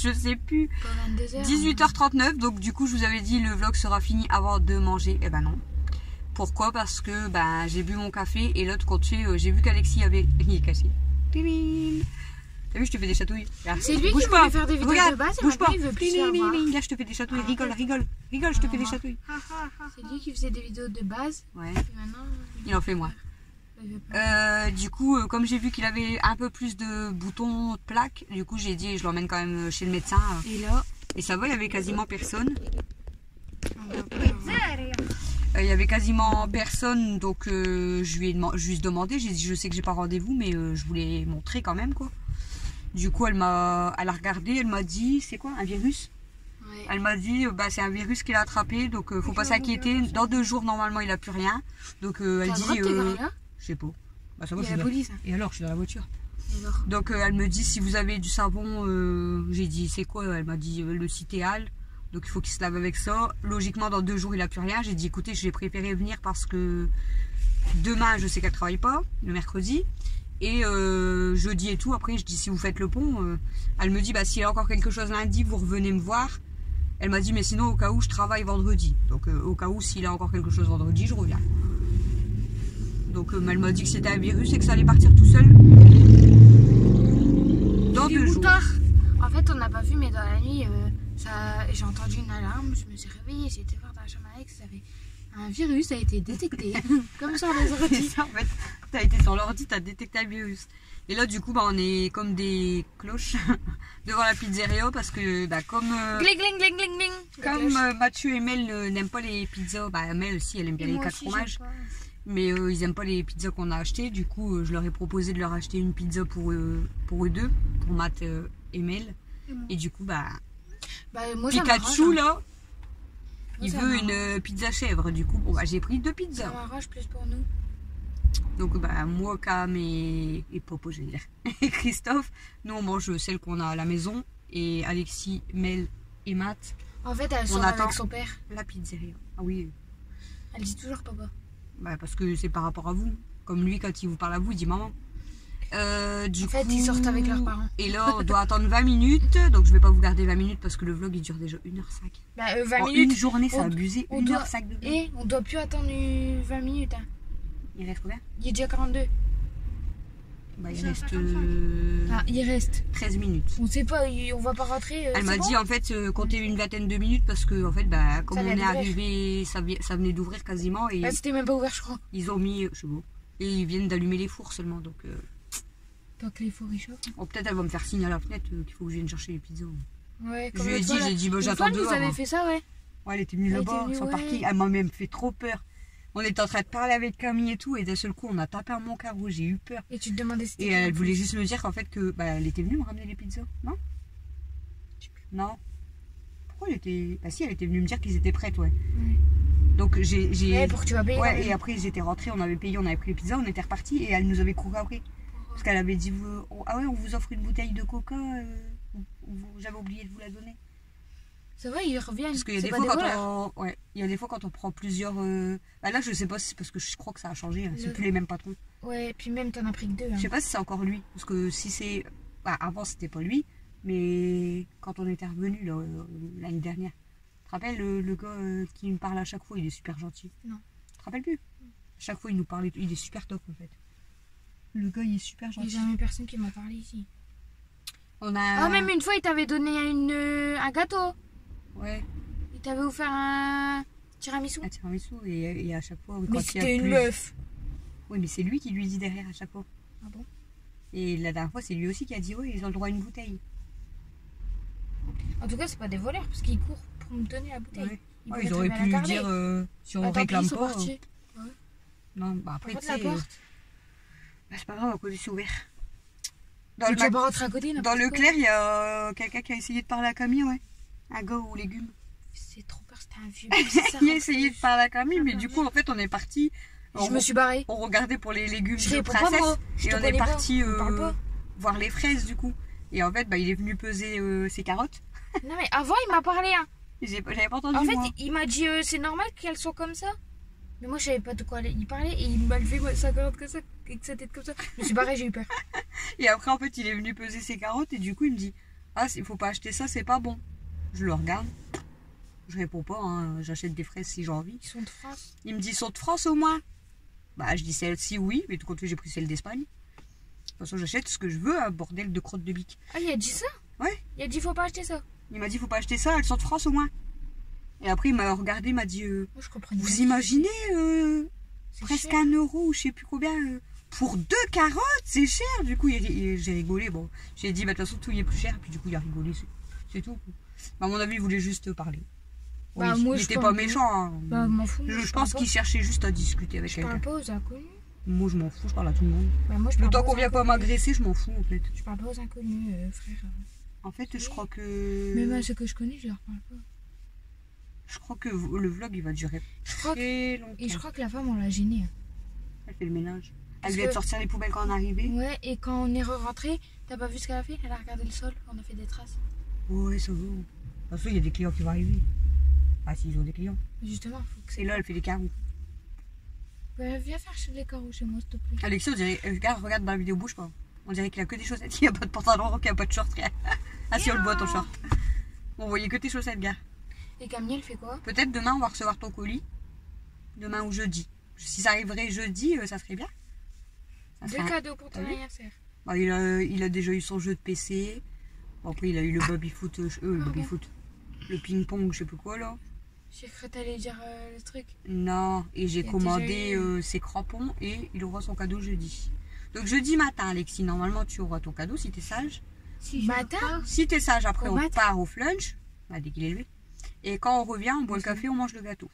Je sais plus. pas 22h. 18h39, donc du coup je vous avais dit le vlog sera fini avant de manger. Eh ben non. Pourquoi? Parce que ben, j'ai bu mon café et l'autre côté j'ai vu qu'Alexis avait... Il est cassé. Tiling. T'as vu, je te fais des chatouilles. Regarde. C'est lui Bouge qui pas. voulait faire des vidéos Regarde, de base et bouge maintenant pas. il veut plus se faire voir. Tiling. Regarde, je te fais des chatouilles. Ah, Rigole, rigole. Rigole, je te fais des chatouilles. C'est lui qui faisait des vidéos de base Ouais, et maintenant il en fait moins. il veut pas. Du coup, comme j'ai vu qu'il avait un peu plus de boutons, de plaques, du coup j'ai dit je l'emmène quand même chez le médecin. Et là, Et ça va, il y avait quasiment personne. on va pas le voir. Il y avait quasiment personne, donc je lui ai juste demandé. J'ai dit je sais que j'ai pas rendez-vous, mais je voulais montrer quand même quoi. Du coup elle a regardé, elle m'a dit c'est quoi un virus? Ouais. Elle m'a dit bah c'est un virus qu'il a attrapé, donc faut pas s'inquiéter. Dans 2 jours normalement il a plus rien. Donc elle T'as le droit dit de te garer là? je sais pas. Bah ça va, Il y je a suis la là. police. Hein. Et alors je suis dans la voiture. Et alors Donc elle me dit si vous avez du savon, j'ai dit c'est quoi? Elle m'a dit le Citéal, donc il faut qu'il se lave avec ça. Logiquement dans 2 jours il a plus rien. J'ai dit écoutez j'ai préféré venir parce que demain je sais qu'elle travaille pas, le mercredi, et jeudi et tout. Après je dis si vous faites le pont, elle me dit bah s'il y a encore quelque chose lundi vous revenez me voir. Elle m'a dit mais sinon au cas où je travaille vendredi, donc au cas où s'il a encore quelque chose vendredi je reviens. Donc elle m'a dit que c'était un virus et que ça allait partir tout seul dans 2 jours. Tard. En fait, on n'a pas vu, mais dans la nuit, j'ai entendu une alarme. Je me suis réveillée, j'étais voir dans la chambre avec. Ça avait un virus a été détecté, comme sur les C'est ordi. ça, en fait, t'as été sur l'ordi, t'as détecté un virus. Et là, du coup, bah, on est comme des cloches devant la pizzeria parce que, bah, comme Gling, gling, gling, gling, gling. comme Mathieu et Mel n'aiment pas les pizzas, bah, Mel aussi, elle aime bien les 4 fromages, mais ils aiment pas les pizzas qu'on a achetées. Du coup, je leur ai proposé de leur acheter une pizza pour eux deux, pour Matt et Mel. Et du coup, bah, Moi, ça Pikachu, m'arrange, là, il ça veut m'arrange. une pizza chèvre. Du coup, bon, bah, j'ai pris 2 Ça pizzas. m'arrange plus pour nous. Donc bah, moi, Cam et Popo, je vais dire, et Christophe, nous on mange celle qu'on a à la maison. Et Alexis, Mel et Matt, En fait, elle sort attend. avec son père. la pizzeria. Ah oui, Elle dit toujours papa. bah, parce que c'est par rapport à vous. Comme lui, quand il vous parle à vous, il dit maman. Du En fait, coup, ils sortent avec leurs parents. Et là, on doit attendre 20 minutes. Donc je vais pas vous garder 20 minutes parce que le vlog il dure déjà 1h05. 20 En minutes. une journée, ça a on- abusé. on doit- 1h05 de vlog. Et on doit plus attendre 20 minutes. Hein. Il reste combien? Il est déjà 42. Bah, il C'est reste 55. Ah, il reste. 13 minutes. On sait pas, on va pas rentrer. Elle c'est m'a bon dit en fait compter une vingtaine de minutes parce que en fait bah, comme Ça on vient est d'ouvrir. arrivé ça venait d'ouvrir quasiment et Ah, c'était même pas ouvert, je crois. ils ont mis je sais pas, et ils viennent d'allumer les fours seulement donc Tant que les fours réchauffent. oh, peut-être elle va me faire signe à la fenêtre qu'il faut que je vienne chercher les pizzas. Ouais, Je lui ai dit bah, Une j'attends fois, elle nous dehors. avait hein. fait ça, ouais. Ouais, elle était venue Elle là-bas était venue, sur le ouais. parking, elle m'a même fait trop peur On était en train de parler avec Camille et tout, et d'un seul coup, on a tapé à mon carreau, j'ai eu peur. Et tu te demandais si Et elle voulait juste me dire qu'en fait, que bah, elle était venue me ramener les pizzas, non? Non. Pourquoi elle était... Bah si, elle était venue me dire qu'ils étaient prêtes, ouais. Donc j'ai... Ouais, pour que tu vas payer. Ouais, et après j'étais rentrée, on avait payé, on avait pris les pizzas, on était repartis, et elle nous avait couru après. Parce qu'elle avait dit, ah ouais, on vous offre une bouteille de coca, j'avais oublié de vous la donner. Ça va, ils reviennent. Parce qu'il y a des fois quand on... Ouais, il y a des fois quand on prend plusieurs... Bah là, je sais pas si c'est parce que je crois que ça a changé, c'est plus les mêmes patrons. Ouais, puis même t'en as pris que 2. Hein. Je sais pas si c'est encore lui, parce que si c'est... Bah, avant, c'était pas lui, mais quand on était revenu l'année dernière, tu te rappelles le gars qui me parle à chaque fois, il est super gentil. Non. Tu te rappelles plus? À chaque fois, il nous parle, il est super top en fait. Le gars, il est super gentil. Il n'y a jamais personne qui m'a parlé ici. On a... Ah, même une fois, il t'avait donné un gâteau. Ouais. Il t'avait offert un tiramisu. Un tiramisu, et à chaque fois... Mais c'était une meuf. Oui, mais c'est lui qui lui dit derrière à chaque fois. Ah bon? Et la dernière fois, c'est lui aussi qui a dit, oui, ils ont le droit à une bouteille. En tout cas, c'est pas des voleurs, parce qu'ils courent pour me donner la bouteille. Ouais. Ils Ils auraient pu lui dire, si on réclame pas... Ouais. Non, bah après, tu sais... la porte. Bah, c'est pas grave, à côté c'est ouvert. Tu vas pas rentrer à côté, Dans Leclerc, il y a quelqu'un qui a essayé de parler à Camille, ouais. Un gars aux légumes. C'est trop peur, c'était un vieux. Il a essayé de parler à Camille, mais du coup, en fait, on est parti. Je me suis barrée. On regardait pour les légumes Je de réponds pas, princesse. moi. Et on est parti pas. voir les fraises, du coup. Et en fait, bah, il est venu peser ses carottes. Non, mais avant, il m'a parlé. Hein. J'avais pas entendu. En fait, moi. il m'a dit c'est normal qu'elles soient comme ça. Mais moi, je savais pas de quoi il parlait. Et il m'a levé sa carotte comme ça, avec sa tête comme ça. Je me suis barrée, j'ai eu peur. Et après, en fait, il est venu peser ses carottes. Et du coup, il me dit, ah, il faut pas acheter ça, c'est pas bon. Je le regarde. Je réponds pas, hein. J'achète des fraises si j'ai envie. Ils sont de France. Il me dit, ils sont de France au moins. Bah, je dis celle-ci, oui, mais tout compte fait, j'ai pris celle d'Espagne. De toute façon, j'achète ce que je veux, un bordel de crotte de bique. Ah, il a dit ça? Ouais. Il a dit, faut pas acheter ça. Il m'a dit, faut pas acheter ça, elles sont de France au moins. Et après, il m'a regardé, il m'a dit, Moi, je comprenais vous pas. imaginez, presque cher. 1 euro, je sais plus combien, pour 2 carottes, c'est cher. Du coup, j'ai rigolé. Bon, j'ai dit, bah, de toute façon, tout y est plus cher. Puis du coup, il a rigolé, c'est tout. Bah, à mon avis, il voulait juste parler. Bah, Oui, moi, il je était pense pas que- méchant. Hein. Bah, m'en fous. Je pense qu'il cherchait juste à discuter avec Je parle quelqu'un. pas aux inconnus. Moi, je m'en fous, je parle à tout le monde. Bah, moi, je Le parle temps pas qu'on aux vient pas inconnus. m'agresser, je m'en fous en fait. Je parle pas aux inconnus, frère. En fait, je crois que. Même à ceux que je connais, je leur parle pas. Je crois que le vlog il va durer Je crois que... très longtemps. Et je crois que la femme, on l'a gênée. Hein. Elle fait le ménage. Parce Elle vient de que- sortir les poubelles quand on est arrivé. Ouais, et quand on est rentré, t'as pas vu ce qu'elle a fait? Elle a regardé le sol, on a fait des traces. Ouais, ça va. De toute façon, il y a des clients qui vont arriver. Ah, si, ils ont des clients. Justement, faut que Et là, elle fait des carreaux. Bah, viens faire les carreaux chez moi, s'il te plaît. Alexis, on dirait. Regarde dans la vidéo, bouge pas. On dirait qu'il a que des chaussettes. Il n'y a pas de pantalon, qu'il n'y a pas de short. Rien. Ah, si, on le voit ton short. Bon, vous voyez que tes chaussettes, gars. Et Camille, elle fait quoi? Peut-être demain, on va recevoir ton colis. Demain ou jeudi. Si ça arriverait jeudi, ça serait bien. Ça Deux serait un- cadeaux pour ton T'as vu anniversaire. Bah, il a déjà eu son jeu de PC. Bon, après, il a eu le baby-foot. Le baby-foot. Le ping-pong, je sais plus quoi, là. J'ai cru que t'allais dire le truc. Non, et j'ai Il a commandé déjà eu. ses crampons et il aura son cadeau jeudi. Donc jeudi matin, Alexis, normalement tu auras ton cadeau si t'es sage. Si Matin? Si t'es sage, après Au on matin. part au flunch, bah, dès qu'il est levé. Et quand on revient, on boit le café, on mange le gâteau.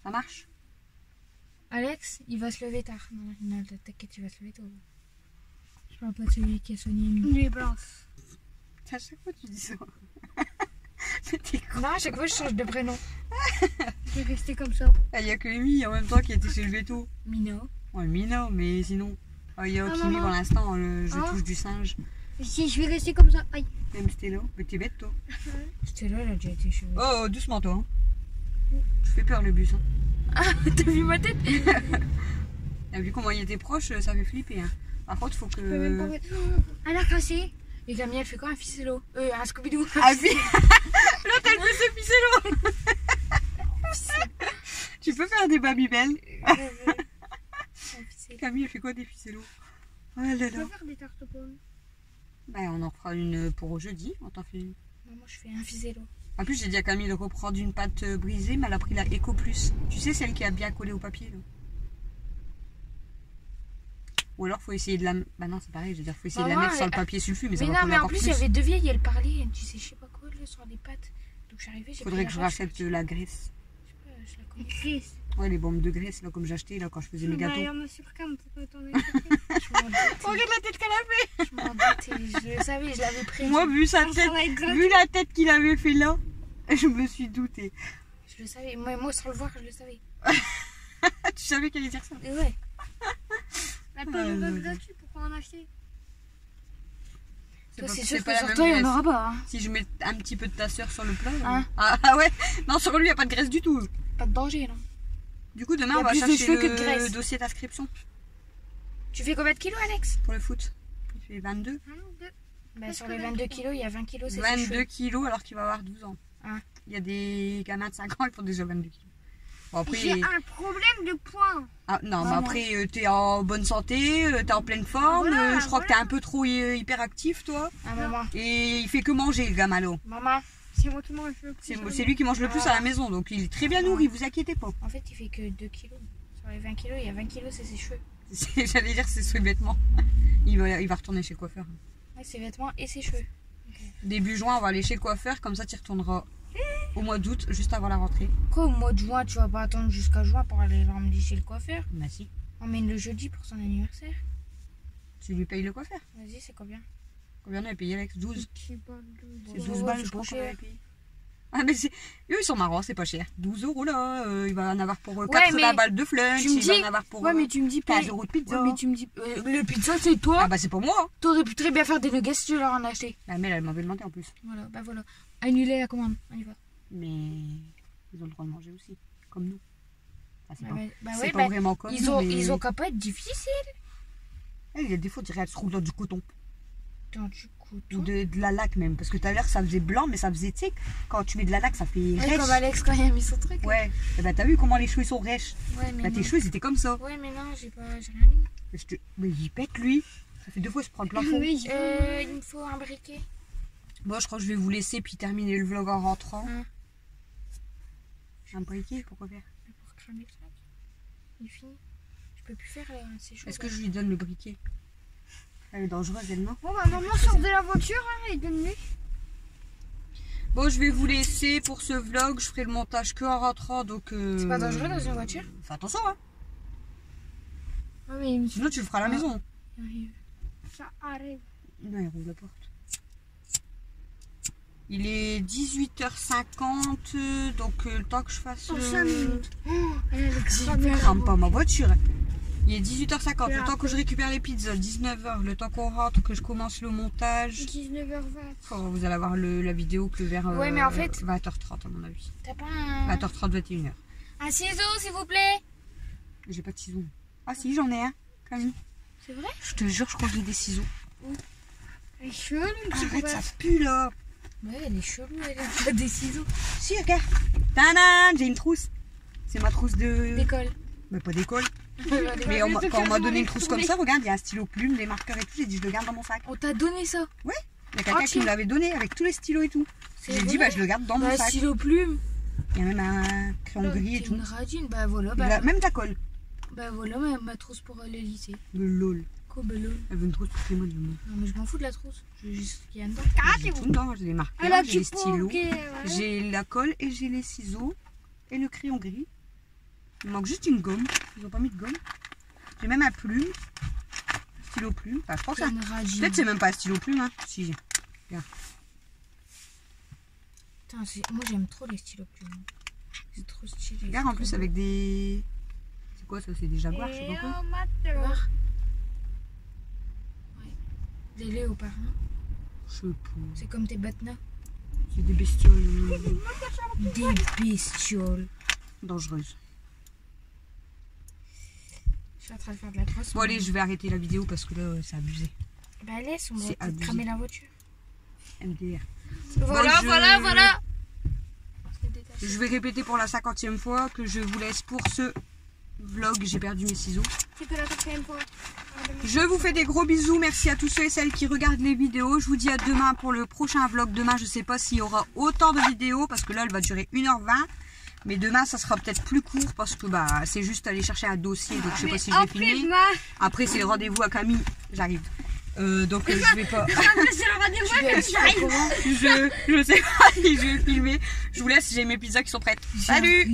Ça marche? Alex, il va se lever tard. Non, t'inquiète, il va se lever tôt. Je parle pas de celui qui a soigné une. Nuit blanche. À chaque fois tu dis ça. Mais t'es con. Non, à chaque fois, je change de prénom. Je vais rester comme ça. Il y a que Amy en même temps qui était chez le veto. Mino. Ouais, Mina, mais sinon. Il y a Ah, Kimi maman. pour l'instant, je Ah. touche du singe. Si je vais rester comme ça. Aïe. Même Stella, mais t'es bête toi. C'était là, elle a déjà été chez vous. Oh, doucement toi. Hein. Tu fais peur le bus. Hein. Ah, t'as vu ma tête? T'as vu comment il était proche, ça fait flipper. Hein. Par contre, faut que. Je peux même pas mettre. Elle a cassé. Et Camille, elle fait quoi? Un ficello? Un Scooby-Doo. Ah oui. L'autre elle fait ce ficello. Tu peux faire des babybel. Camille elle fait quoi des ficellos? Oh là Je là. peux faire des tartes aux pommes. Bah, on en fera une pour jeudi. On t'en fait une. Moi, je fais un ficello. En plus, j'ai dit à Camille de reprendre une pâte brisée, mais elle a pris la Eco Plus. Tu sais, celle qui a bien collé au papier là. Ou alors faut essayer de la. Bah non, c'est pareil, je veux dire, faut essayer de la Maman, mettre sur le elle- papier sulfu, mais ça Mais va non, coller mais en encore plus, plus. il y avait deux vieilles, elles parlaient. Elles disaient, je sais pas quoi, là, sur les pâtes. Donc, je suis arrivée, j'ai Faudrait pris que je la vache, rachète de la graisse. je sais pas, je la connais. Ouais, les bombes de graisse, là, comme j'ai acheté là, quand je faisais mes gâteaux. Regarde la tête qu'elle a fait. Je m'en doutais, je le savais, je l'avais pris. Moi, vu la tête qu'il avait fait là, je me suis doutée. Je le savais, moi sans le voir, je le savais. Tu savais qu'elle allait dire ça? Ouais. La pomme de gratuit, pourquoi en acheter? C'est sûr que sur toi, il n'y en aura pas. Hein. Si je mets un petit peu de ta soeur sur le plat. Hein? Ah ouais? Non, sur lui, il n'y a pas de graisse du tout. Pas de danger, non. Du coup, demain, on va chercher le dossier d'inscription. Tu fais combien de kilos, Alex? Pour le foot. Je fais 22. Bah, sur les 22 kilos, il y a 20 kilos. 22 kilos alors qu'il va avoir 12 ans. Hein? Il y a des gamins de 5 ans, ils font déjà 22 kilos. Bon, après, j'ai un problème de poids. Ah, non, mais après, t'es en bonne santé, t'es en pleine forme. Voilà, je crois que t'es un peu trop hyperactif, toi. Ah, maman. Et il fait que manger, le gamin, là. Maman. C'est moi qui mange le plus. C'est lui qui mange le plus à la maison, donc il est très bien nourri, vous inquiétez pas. En fait, il fait que 2 kilos. Sur les 20 kilos, il y a 20 kilos, c'est ses cheveux. J'allais dire, c'est ses vêtements. Il va retourner chez le coiffeur. Ouais, ses vêtements et ses cheveux. Okay. Début juin, on va aller chez le coiffeur, comme ça tu y retourneras au mois d'août, juste avant la rentrée. Quoi, au mois de juin, tu vas pas attendre jusqu'à juin pour aller l'emmener chez le coiffeur? Bah si. On emmène le jeudi pour son anniversaire. Tu lui payes le coiffeur? Vas-y, c'est combien? Combien on avait payé, Alex? 12. C'est 12 ouais, balles, je crois qu'on avait payé. Ah mais eux ils sont marrants, c'est pas cher. 12 € là, il va en avoir pour 80 balles de flunch, il va en avoir pour mais tu me dis 15 € de pizza. Ouais, mais tu me dis le pizza c'est toi. Ah bah c'est pour moi. T'aurais pu très bien faire des nuggets si tu leur en as acheté. La mère elle m'avait demandé en plus. Voilà, bah voilà. Annuler la commande, on y va. Mais ils ont le droit de manger aussi, comme nous. Ah, c'est pas vraiment comme ils nous. Ils ont qu'à pas être difficiles. Il y a des fois, on dirait qu'elle se roule dans du coton. Dans du coton. De la laque même, parce que tout à l'heure ça faisait blanc, mais ça faisait, tu sais, quand tu mets de la laque ça fait rêche. Comme Alex quand il a mis son truc. Ouais, et bah t'as vu comment les cheveux sont rêches. Ouais, mais bah tes cheveux ils étaient comme ça. Ouais, mais non, j'ai rien mis. Mais il pète lui. Ça fait 2 fois qu'il se prend le plafond. Il me faut un briquet. Bon, je crois que je vais vous laisser puis terminer le vlog en rentrant. Un briquet, pourquoi faire? Pour cramer le sac. Il est fini. Je peux plus faire ces choses. Est-ce que je lui donne le briquet? Elle est dangereuse, elle, non? Bon, bah, maman sort de la voiture, hein, et donne-lui. Bon, je vais vous laisser pour ce vlog. Je ferai le montage que en rentrant, donc... C'est pas dangereux dans une voiture? Fais attention, hein. Ouais, mais... Sinon, tu le feras à la maison. Ça arrive. Non, il roule la porte. Il est 18h50, donc le temps que je fasse... 5 minutes. Je crame pas ma voiture. Il est 18h50, le temps que je récupère les pizzas, 19h, le temps qu'on rentre, que je commence le montage. 19h20. Vous allez avoir la vidéo que vers ouais, mais en fait, 20h30 à mon avis. T'as pas un... 20h30, 21h. Un ciseau, s'il vous plaît? J'ai pas de ciseaux. Ah si, j'en ai un, Camille. C'est vrai? Je te jure, je crois que j'ai des ciseaux. Elle est chelou, arrête, ça pue là. Ouais, elle est chelou, elle a des ciseaux. Si, regarde. Tadam, j'ai une trousse. C'est ma trousse de... d'école. Mais pas d'école. Mais quand on m'a donné une trousse comme ça, regarde, il y a un stylo plume, des marqueurs et tout. J'ai dit, je le garde dans mon sac. On t'a donné ça? Ouais. Il y a quelqu'un qui me l'avait donné avec tous les stylos et tout. J'ai dit, bah je le garde dans mon sac. Stylo plume. Il y a même un crayon gris et tout. Une radine, bah voilà. Même ta colle. Bah voilà ma trousse pour aller au lycée. Le lol. Quoi, bah lol. Elle veut une trousse pour les mots de Non, mais je m'en fous de la trousse. Je veux juste ce qu'il y a dedans. J'ai tout dedans. J'ai les marqueurs, j'ai les stylos, j'ai la colle et j'ai les ciseaux et le crayon gris. Il manque juste une gomme. Ils ont pas mis de gomme. J'ai même un plume. Stylo plume. Enfin, je pense que peut-être c'est même pas un stylo plume. Hein. Si, regarde. Putain, moi j'aime trop les stylos plumes. C'est trop stylé. Regarde en plus avec des... C'est quoi ça? C'est des jaguars, je sais pas quoi. Jaguars. Ouais. Des léopards, non? Je sais pas. C'est comme tes batnas. C'est des bestioles. Des bestioles. Dangereuses. Je suis en train de faire de la crosse. Bon allez, je vais arrêter la vidéo parce que là c'est abusé. Bah laisse, on va cramer la voiture. MDR. Voilà, bon, voilà. Je vais répéter pour la 50e fois que je vous laisse pour ce vlog. J'ai perdu mes ciseaux. C'était la 4e fois. Je vous fais des gros bisous. Merci à tous ceux et celles qui regardent les vidéos. Je vous dis à demain pour le prochain vlog. Demain, je sais pas s'il y aura autant de vidéos parce que là, elle va durer 1h20. Mais demain, ça sera peut-être plus court parce que bah c'est juste aller chercher un dossier. Donc, je sais pas si je vais filmer. Après, c'est le rendez-vous à Camille. J'arrive. Donc, je vais pas. C'est le rendez-vous à Camille. Je sais pas si je vais filmer. Je vous laisse. J'ai mes pizzas qui sont prêtes. Salut!